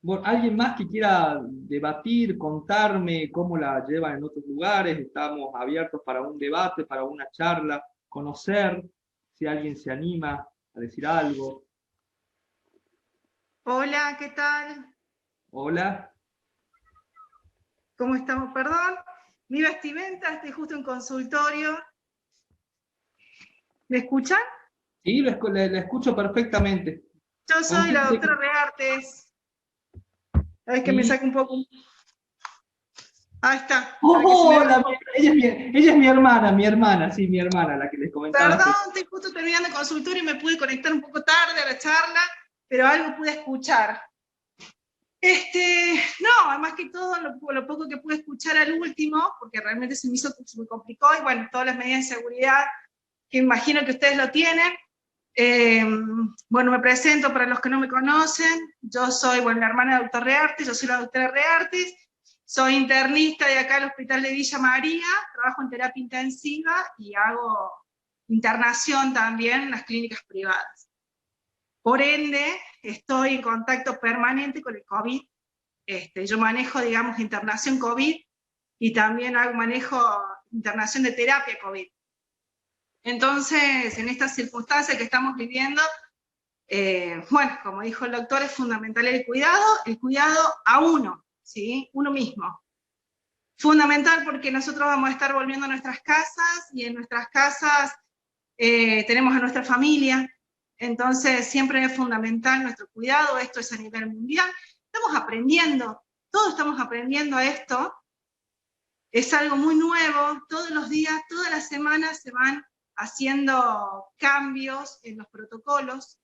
Bueno, ¿alguien más que quiera debatir, contarme cómo la llevan en otros lugares? Estamos abiertos para un debate, para una charla, conocer, si alguien se anima a decir algo. Hola, ¿qué tal? Hola. ¿Cómo estamos? Perdón, mi vestimenta, estoy justo en consultorio. ¿Me escuchan? Sí, la escucho perfectamente. Yo soy la doctora Reartes. ¿Sabes que me saque un poco? Ahí está. Hola, ella es mi hermana, sí, mi hermana, la que les comentaba. Perdón, estoy justo terminando el consultorio y me pude conectar un poco tarde a la charla, pero algo pude escuchar. No, más que todo, lo poco que pude escuchar al último, porque realmente se me complicó, y bueno, todas las medidas de seguridad, que imagino que ustedes lo tienen. Bueno, me presento para los que no me conocen. Yo soy, la hermana del doctor Reartes, yo soy la doctora Reartes, soy internista de acá del Hospital de Villa María, trabajo en terapia intensiva y hago internación también en las clínicas privadas. Por ende, estoy en contacto permanente con el COVID. Yo manejo, digamos, internación COVID y también manejo internación de terapia COVID. Entonces, en estas circunstancias que estamos viviendo, como dijo el doctor, es fundamental el cuidado a uno, ¿sí? Uno mismo. Fundamental porque nosotros vamos a estar volviendo a nuestras casas, y en nuestras casas tenemos a nuestra familia. Entonces siempre es fundamental nuestro cuidado. Esto es a nivel mundial. Estamos aprendiendo, todos estamos aprendiendo a esto. Es algo muy nuevo, todos los días, todas las semanas se van haciendo cambios en los protocolos.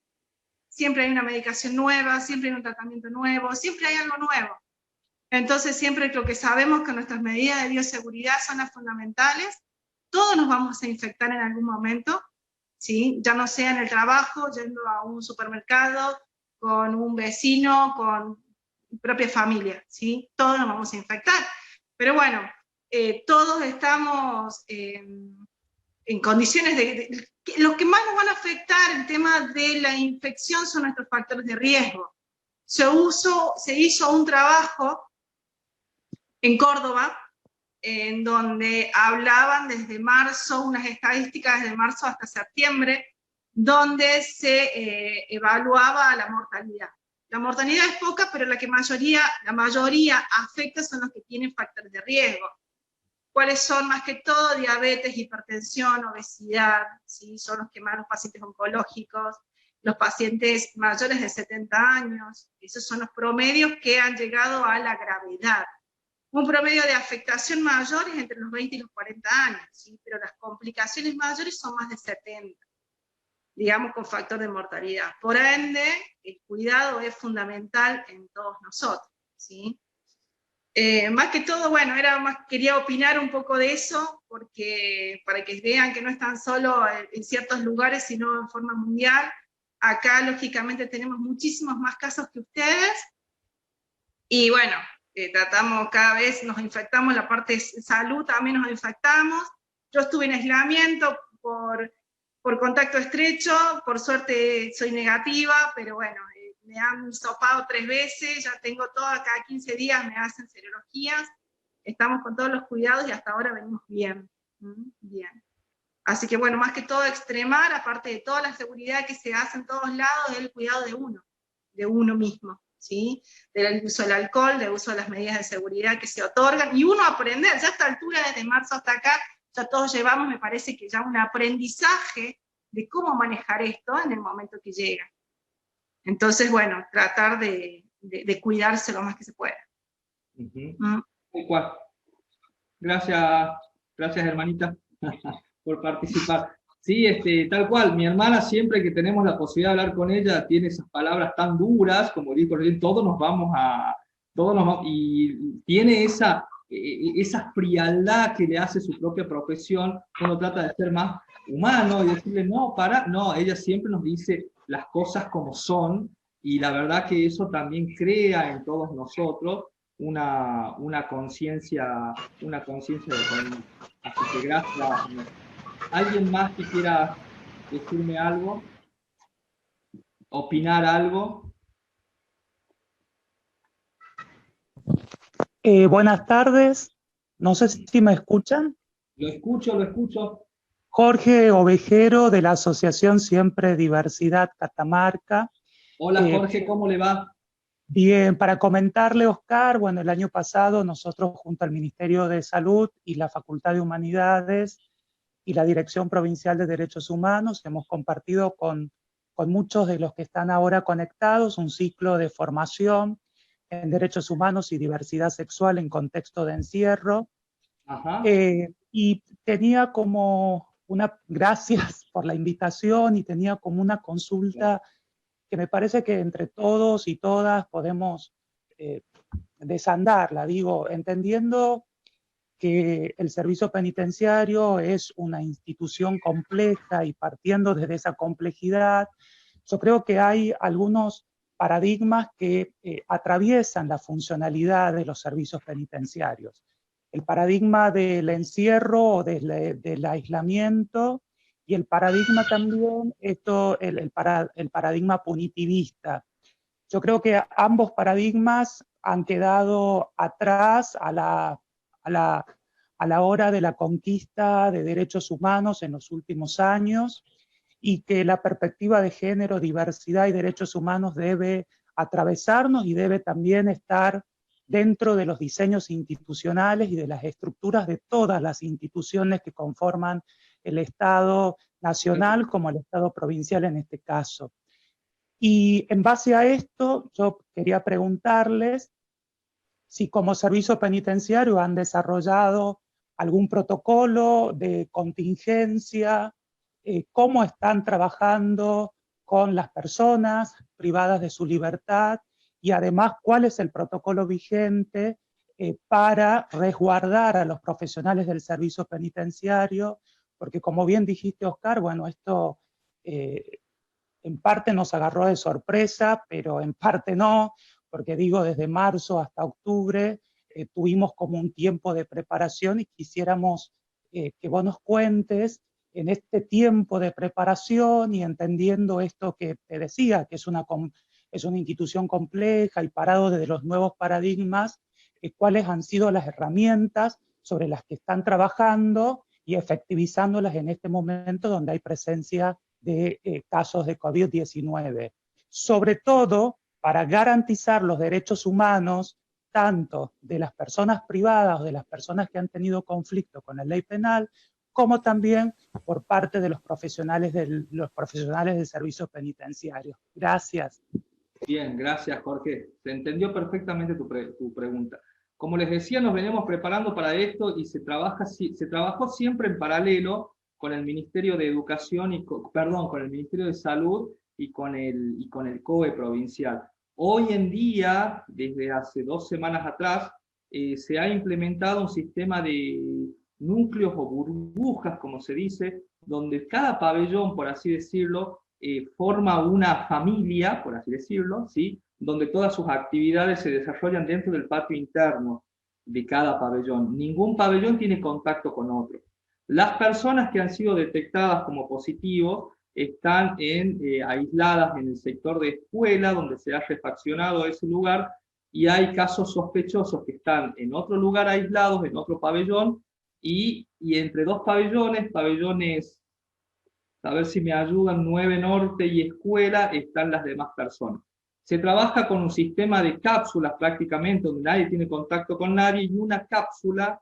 Siempre hay una medicación nueva, siempre hay un tratamiento nuevo, siempre hay algo nuevo. Entonces siempre lo que sabemos que nuestras medidas de bioseguridad son las fundamentales. Todos nos vamos a infectar en algún momento. ¿sí? Ya no sea en el trabajo, yendo a un supermercado, con un vecino, con mi propia familia, ¿sí? Todos nos vamos a infectar. Pero bueno, todos estamos en condiciones lo que más nos van a afectar el tema de la infección son nuestros factores de riesgo. Se hizo un trabajo en Córdoba, en donde hablaban desde marzo, unas estadísticas desde marzo hasta septiembre, donde se evaluaba la mortalidad. La mortalidad es poca, pero la mayoría afecta son los que tienen factores de riesgo. ¿Cuáles son? Más que todo diabetes, hipertensión, obesidad, ¿sí? Son los que más, los pacientes oncológicos, los pacientes mayores de 70 años, esos son los promedios que han llegado a la gravedad. Un promedio de afectación mayor es entre los 20 y los 40 años, ¿sí? Pero las complicaciones mayores son más de 70, digamos, con factor de mortalidad. Por ende, el cuidado es fundamental en todos nosotros, ¿sí? Más que todo, bueno, quería opinar un poco de eso, porque para que vean que no están solo en ciertos lugares, sino en forma mundial. Acá, lógicamente, tenemos muchísimos más casos que ustedes, y bueno, tratamos cada vez, nos infectamos, la parte de salud también nos infectamos. Yo estuve en aislamiento por contacto estrecho, por suerte soy negativa, pero bueno, me han hisopado 3 veces, ya tengo todo, cada 15 días me hacen serologías, estamos con todos los cuidados y hasta ahora venimos bien, bien. Así que bueno, más que todo extremar, aparte de toda la seguridad que se hace en todos lados, es el cuidado de uno mismo, ¿sí? Del uso del alcohol, del uso de las medidas de seguridad que se otorgan, y uno aprender, ya a esta altura, desde marzo hasta acá, ya todos llevamos, me parece que ya un aprendizaje de cómo manejar esto en el momento que llega. Entonces, bueno, tratar de cuidarse lo más que se pueda. Gracias, hermanita, por participar. Sí, tal cual, mi hermana siempre que tenemos la posibilidad de hablar con ella, tiene esas palabras tan duras, como digo, y tiene esa frialdad que le hace su propia profesión. Uno trata de ser más humano y decirle, no, ella siempre nos dice las cosas como son, y la verdad que eso también crea en todos nosotros una conciencia de economía. Así que gracias. ¿Alguien más que quiera decirme algo? ¿Opinar algo? Buenas tardes, no sé si me escuchan. Lo escucho. Jorge Ovejero, de la Asociación Siempre Diversidad Catamarca. Hola Jorge, ¿cómo le va? Bien, para comentarle, Oscar, bueno, el año pasado nosotros junto al Ministerio de Salud y la Facultad de Humanidades y la Dirección Provincial de Derechos Humanos hemos compartido con muchos de los que están ahora conectados un ciclo de formación en derechos humanos y diversidad sexual en contexto de encierro. Ajá. Y tenía como gracias por la invitación, y tenía como una consulta que me parece que entre todos y todas podemos desandarla, digo, entendiendo que el servicio penitenciario es una institución compleja, y partiendo desde esa complejidad, yo creo que hay algunos paradigmas que atraviesan la funcionalidad de los servicios penitenciarios. El paradigma del encierro o del aislamiento, y el paradigma también, el paradigma punitivista. Yo creo que ambos paradigmas han quedado atrás a la hora de la conquista de derechos humanos en los últimos años, y que la perspectiva de género, diversidad y derechos humanos debe atravesarnos y debe también estar dentro de los diseños institucionales y de las estructuras de todas las instituciones que conforman el Estado nacional como el Estado provincial en este caso. Y en base a esto, yo quería preguntarles si como servicio penitenciario han desarrollado algún protocolo de contingencia, cómo están trabajando con las personas privadas de su libertad, y además cuál es el protocolo vigente para resguardar a los profesionales del servicio penitenciario, porque como bien dijiste, Oscar, bueno, esto en parte nos agarró de sorpresa, pero en parte no, porque digo, desde marzo hasta octubre tuvimos como un tiempo de preparación y quisiéramos que vos nos cuentes en este tiempo de preparación y entendiendo esto que te decía, que es una institución compleja y parado desde los nuevos paradigmas, cuáles han sido las herramientas sobre las que están trabajando y efectivizándolas en este momento donde hay presencia de casos de COVID-19. Sobre todo para garantizar los derechos humanos tanto de las personas privadas o de las personas que han tenido conflicto con la ley penal, como también por parte de los profesionales del servicio penitenciario. Gracias. Bien, gracias Jorge. Se entendió perfectamente tu pregunta. Como les decía, nos venimos preparando para esto y se trabajó siempre en paralelo con el Ministerio de Educación con el Ministerio de Salud y con el COE provincial. Hoy en día, desde hace 2 semanas atrás, se ha implementado un sistema de núcleos o burbujas, como se dice, donde cada pabellón, por así decirlo, forma una familia, por así decirlo, ¿sí? Donde todas sus actividades se desarrollan dentro del patio interno de cada pabellón. Ningún pabellón tiene contacto con otro. Las personas que han sido detectadas como positivos están aisladas en el sector de escuela, donde se ha refaccionado ese lugar, y hay casos sospechosos que están en otro lugar aislados, en otro pabellón, y entre 2 pabellones, a ver si me ayudan, 9 Norte y Escuela, están las demás personas. Se trabaja con un sistema de cápsulas prácticamente, donde nadie tiene contacto con nadie, y una cápsula,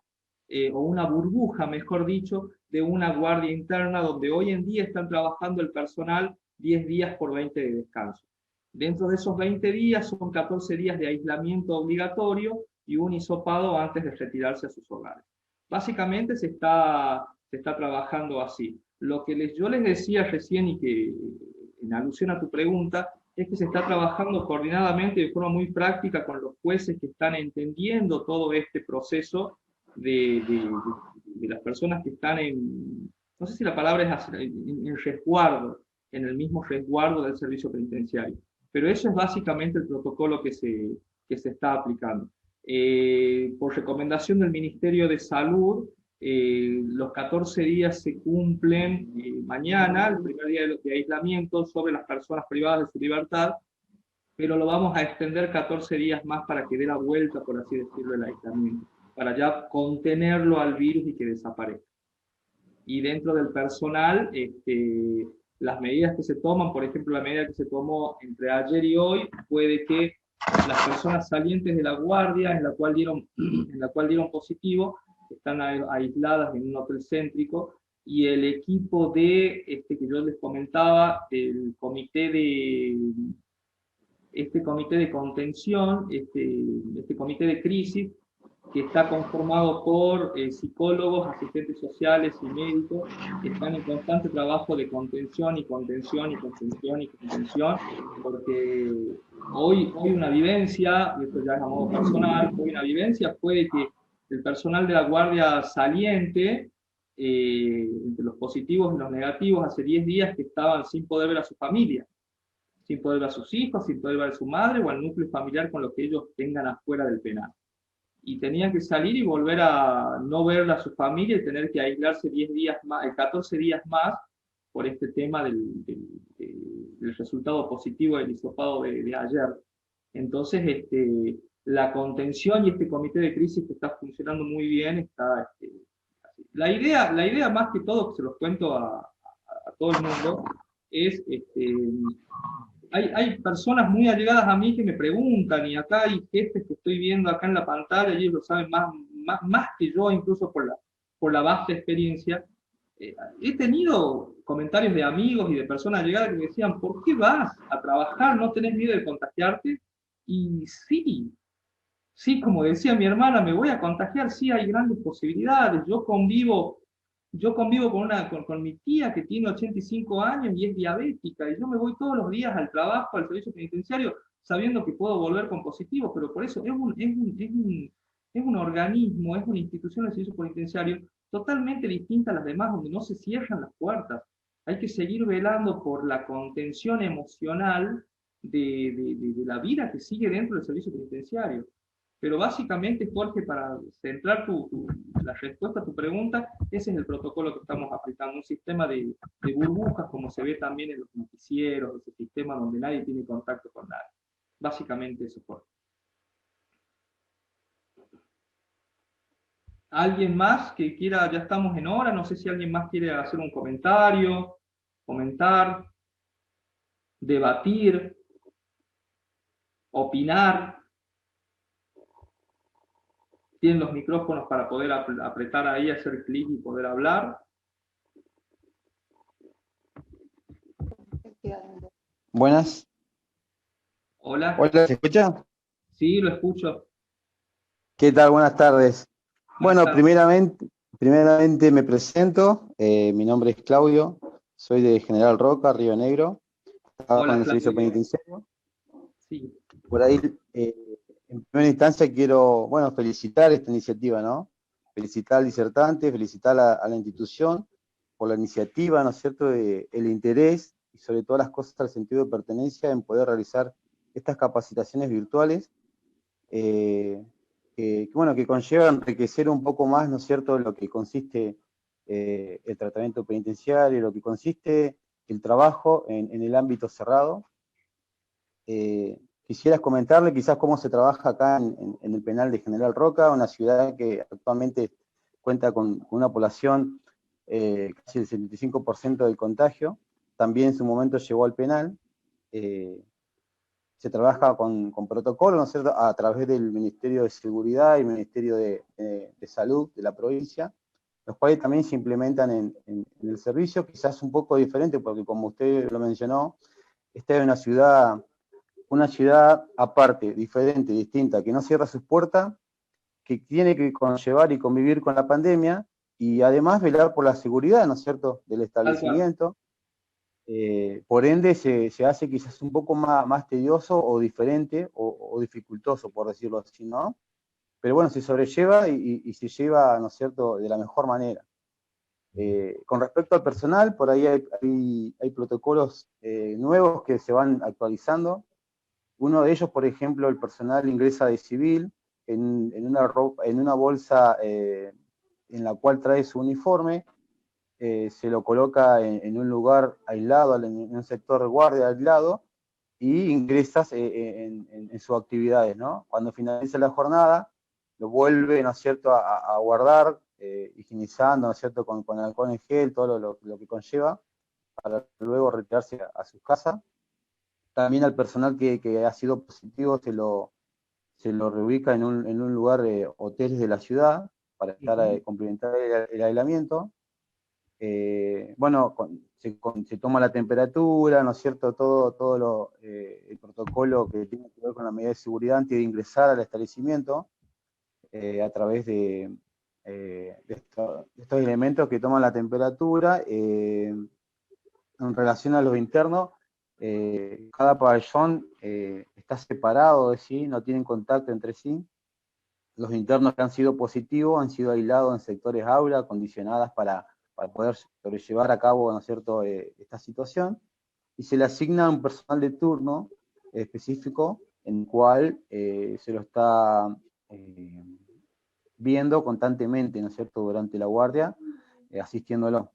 o una burbuja, mejor dicho, de una guardia interna, donde hoy en día están trabajando el personal 10 días por 20 de descanso. Dentro de esos 20 días son 14 días de aislamiento obligatorio y un hisopado antes de retirarse a sus hogares. Básicamente se está trabajando así. Lo que yo les decía recién y que en alusión a tu pregunta, es que se está trabajando coordinadamente de forma muy práctica con los jueces que están entendiendo todo este proceso de las personas que están no sé si la palabra es así, en resguardo, en el mismo resguardo del servicio penitenciario. Pero eso es básicamente el protocolo que se está aplicando. Por recomendación del Ministerio de Salud, los 14 días se cumplen mañana, el primer día de aislamiento sobre las personas privadas de su libertad, pero lo vamos a extender 14 días más para que dé la vuelta, por así decirlo, el aislamiento, para ya contenerlo al virus y que desaparezca. Y dentro del personal, las medidas que se toman, por ejemplo, la medida que se tomó entre ayer y hoy, fue de que las personas salientes de la guardia, en la cual dieron positivo, están aisladas en un hotel céntrico, y el equipo que yo les comentaba, el comité de contención, este comité de crisis, que está conformado por psicólogos, asistentes sociales y médicos, que están en constante trabajo de contención y contención y contención y contención, porque hoy una vivencia, y esto ya es a modo personal, hoy una vivencia fue que el personal de la guardia saliente, entre los positivos y los negativos, hace 10 días que estaban sin poder ver a su familia, sin poder ver a sus hijos, sin poder ver a su madre o al núcleo familiar con lo que ellos tengan afuera del penal. Y tenían que salir y volver a no ver a su familia y tener que aislarse 14 días más por este tema del resultado positivo del hisopado de ayer. Entonces, la contención y este comité de crisis que está funcionando muy bien, está la idea más que todo, que se los cuento a todo el mundo, es, hay personas muy allegadas a mí que me preguntan, y acá hay jefes que estoy viendo acá en la pantalla, y ellos lo saben más que yo, incluso por la vasta experiencia. He tenido comentarios de amigos y de personas allegadas que me decían, ¿por qué vas a trabajar? ¿No tenés miedo de contagiarte? Y sí, como decía mi hermana, me voy a contagiar, sí, hay grandes posibilidades. Yo convivo con mi tía que tiene 85 años y es diabética, y yo me voy todos los días al trabajo, al servicio penitenciario, sabiendo que puedo volver con positivo, pero por eso es un organismo, es una institución del servicio penitenciario totalmente distinta a las demás, donde no se cierran las puertas. hay que seguir velando por la contención emocional de la vida que sigue dentro del servicio penitenciario. Pero básicamente, Jorge, para centrar la respuesta a tu pregunta, ese es el protocolo que estamos aplicando, un sistema de burbujas, como se ve también en los noticieros, ese sistema donde nadie tiene contacto con nadie. Básicamente eso, Jorge. ¿Alguien más que quiera? Ya estamos en hora, no sé si alguien más quiere hacer un comentario, comentar, debatir, opinar. Tienen los micrófonos para poder apretar ahí, hacer clic y poder hablar. Buenas. Hola. Hola, ¿se escucha? Sí, lo escucho. ¿Qué tal? Buenas tardes. Bueno, primeramente me presento. Mi nombre es Claudio. Soy de General Roca, Río Negro. Trabajo en el servicio penitenciario. Sí. Por ahí, en primera instancia quiero, bueno, felicitar esta iniciativa, ¿no? Felicitar al disertante, felicitar a la institución por la iniciativa, ¿no es cierto?, el interés y sobre todas las cosas el sentido de pertenencia en poder realizar estas capacitaciones virtuales, bueno, que conllevan enriquecer un poco más, ¿no es cierto?, lo que consiste el tratamiento penitenciario, lo que consiste el trabajo en el ámbito cerrado. Quisiera comentarle quizás cómo se trabaja acá en el penal de General Roca, una ciudad que actualmente cuenta con una población casi el 75% del contagio. También en su momento llegó al penal. Se trabaja con protocolo, ¿no es cierto?, a través del Ministerio de Seguridad y el Ministerio de Salud de la provincia, los cuales también se implementan en el servicio, quizás un poco diferente, porque como usted lo mencionó, esta es una ciudad aparte, diferente, distinta, que no cierra sus puertas, que tiene que conllevar y convivir con la pandemia, y además velar por la seguridad, ¿no es cierto?, del establecimiento. Por ende se hace quizás un poco más tedioso o diferente o dificultoso, por decirlo así, ¿no? Pero bueno, se sobrelleva y se lleva, ¿no es cierto?, de la mejor manera. Con respecto al personal, por ahí hay protocolos nuevos que se van actualizando. Uno de ellos, por ejemplo, el personal ingresa de civil en una bolsa en la cual trae su uniforme. Se lo coloca en un lugar aislado, en un sector de guardia aislado, y ingresas en sus actividades, ¿no? Cuando finaliza la jornada, lo vuelve, ¿no es cierto?, a guardar, higienizando, ¿no es cierto?, con alcohol en gel, todo lo que conlleva, para luego retirarse a sus casas. También al personal que ha sido positivo se lo reubica en un lugar de hoteles de la ciudad, para estar complementar el aislamiento. Bueno, se toma la temperatura, ¿no es cierto?, todo el protocolo que tiene que ver con la medida de seguridad antes de ingresar al establecimiento, a través de estos elementos que toman la temperatura. En relación a los internos, cada pabellón está separado, ¿sí?, no tienen contacto entre sí. Los internos que han sido positivos han sido aislados en sectores aula, acondicionadas para poder sobrellevar a cabo, ¿no es cierto?, esta situación, y se le asigna un personal de turno específico, en el cual se lo está viendo constantemente, ¿no es cierto?, durante la guardia, asistiéndolo.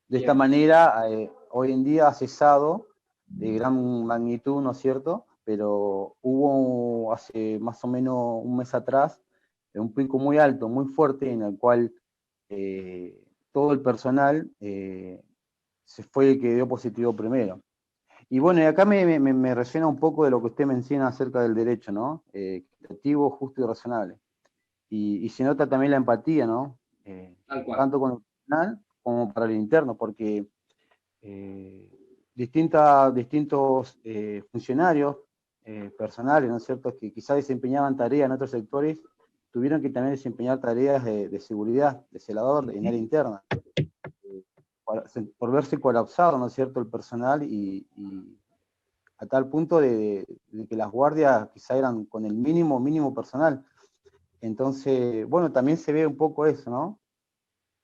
De esta manera, hoy en día ha cesado de gran magnitud, ¿no es cierto?, pero hubo hace más o menos un mes atrás un pico muy alto, muy fuerte, en el cual todo el personal se fue el que dio positivo primero. Y bueno, y acá me resuena un poco de lo que usted menciona acerca del derecho, ¿no? Equitativo, justo y razonable. Y se nota también la empatía, ¿no? Tanto con el personal como para el interno, porque distintos funcionarios personales, ¿no es cierto?, que quizás desempeñaban tareas en otros sectores, tuvieron que también desempeñar tareas de seguridad, de celador, en área interna, por verse colapsado, ¿no es cierto?, el personal, y a tal punto de que las guardias quizá eran con el mínimo personal. Entonces, bueno, también se ve un poco eso, ¿no?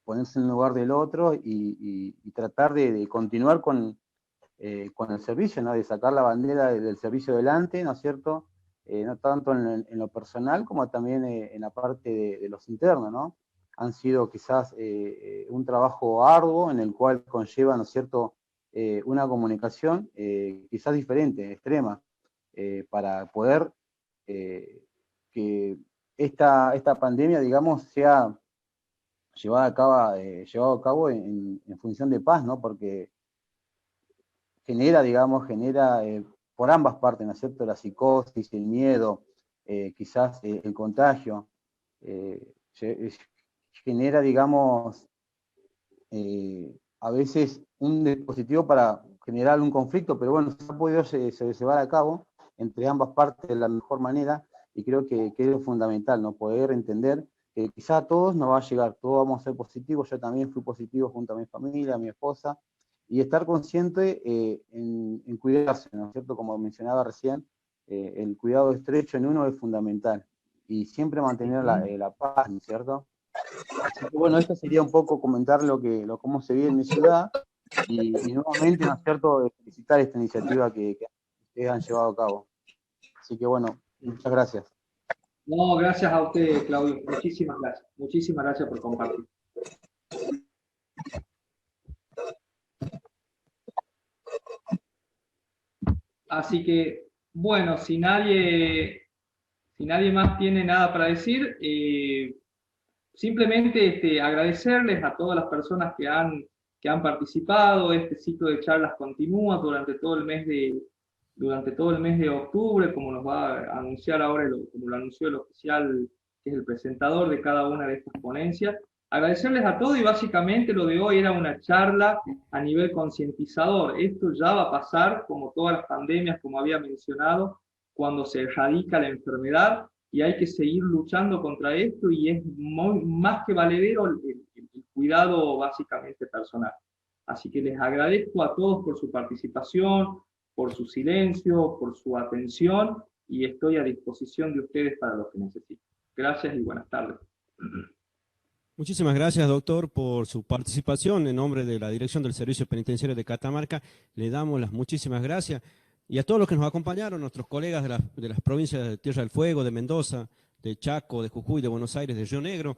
ponerse en el lugar del otro y tratar de continuar con el servicio, ¿no? De sacar la bandera del servicio adelante, ¿no es cierto? No tanto en lo personal como también en la parte de los internos, ¿no? Han sido quizás un trabajo arduo en el cual conlleva, ¿no es cierto?, una comunicación quizás diferente, extrema, para poder que esta pandemia, digamos, sea llevada a cabo en función de paz, ¿no? Porque genera, digamos, por ambas partes, ¿no es cierto?, la psicosis, el miedo, quizás el contagio, genera, digamos, a veces un dispositivo para generar un conflicto, pero bueno, se ha podido llevar a cabo entre ambas partes de la mejor manera, y creo que es fundamental, ¿no? Poder entender que quizá a todos nos va a llegar, todos vamos a ser positivos. Yo también fui positivo junto a mi familia, a mi esposa, y estar consciente en cuidarse, ¿no es cierto? Como mencionaba recién, el cuidado estrecho en uno es fundamental, y siempre mantener la paz, ¿no es cierto? Así que bueno, esto sería un poco comentar cómo se vive en mi ciudad, y nuevamente, ¿no es cierto?, felicitar esta iniciativa que ustedes han llevado a cabo. Así que bueno, muchas gracias. No, gracias a usted, Claudio. Muchísimas gracias. Muchísimas gracias por compartir. Así que, bueno, si nadie más tiene nada para decir, simplemente agradecerles a todas las personas que han participado. Este ciclo de charlas continúa durante todo el mes de octubre, como nos va a anunciar ahora, como lo anunció el oficial, que es el presentador de cada una de estas ponencias. Agradecerles a todos, y básicamente lo de hoy era una charla a nivel concientizador. Esto ya va a pasar, como todas las pandemias, como había mencionado, cuando se erradica la enfermedad, y hay que seguir luchando contra esto, y es más que valedero el cuidado básicamente personal. Así que les agradezco a todos por su participación, por su silencio, por su atención, y estoy a disposición de ustedes para lo que necesiten. Gracias y buenas tardes. Muchísimas gracias, doctor, por su participación. En nombre de la Dirección del Servicio Penitenciario de Catamarca, le damos las muchísimas gracias. Y a todos los que nos acompañaron, nuestros colegas de las provincias de Tierra del Fuego, de Mendoza, de Chaco, de Jujuy, de Buenos Aires, de Río Negro,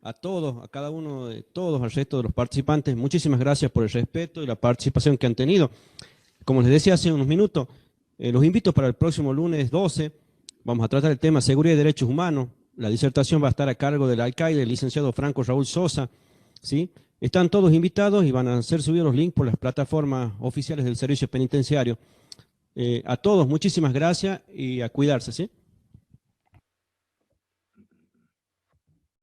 a todos, a cada uno de todos, al resto de los participantes, muchísimas gracias por el respeto y la participación que han tenido. Como les decía hace unos minutos, los invito para el próximo lunes 12, vamos a tratar el tema seguridad y derechos humanos. La disertación va a estar a cargo del alcaide, el licenciado Franco Raúl Sosa, ¿sí? Están todos invitados y van a ser subidos los links por las plataformas oficiales del Servicio Penitenciario. A todos, muchísimas gracias y a cuidarse, ¿sí?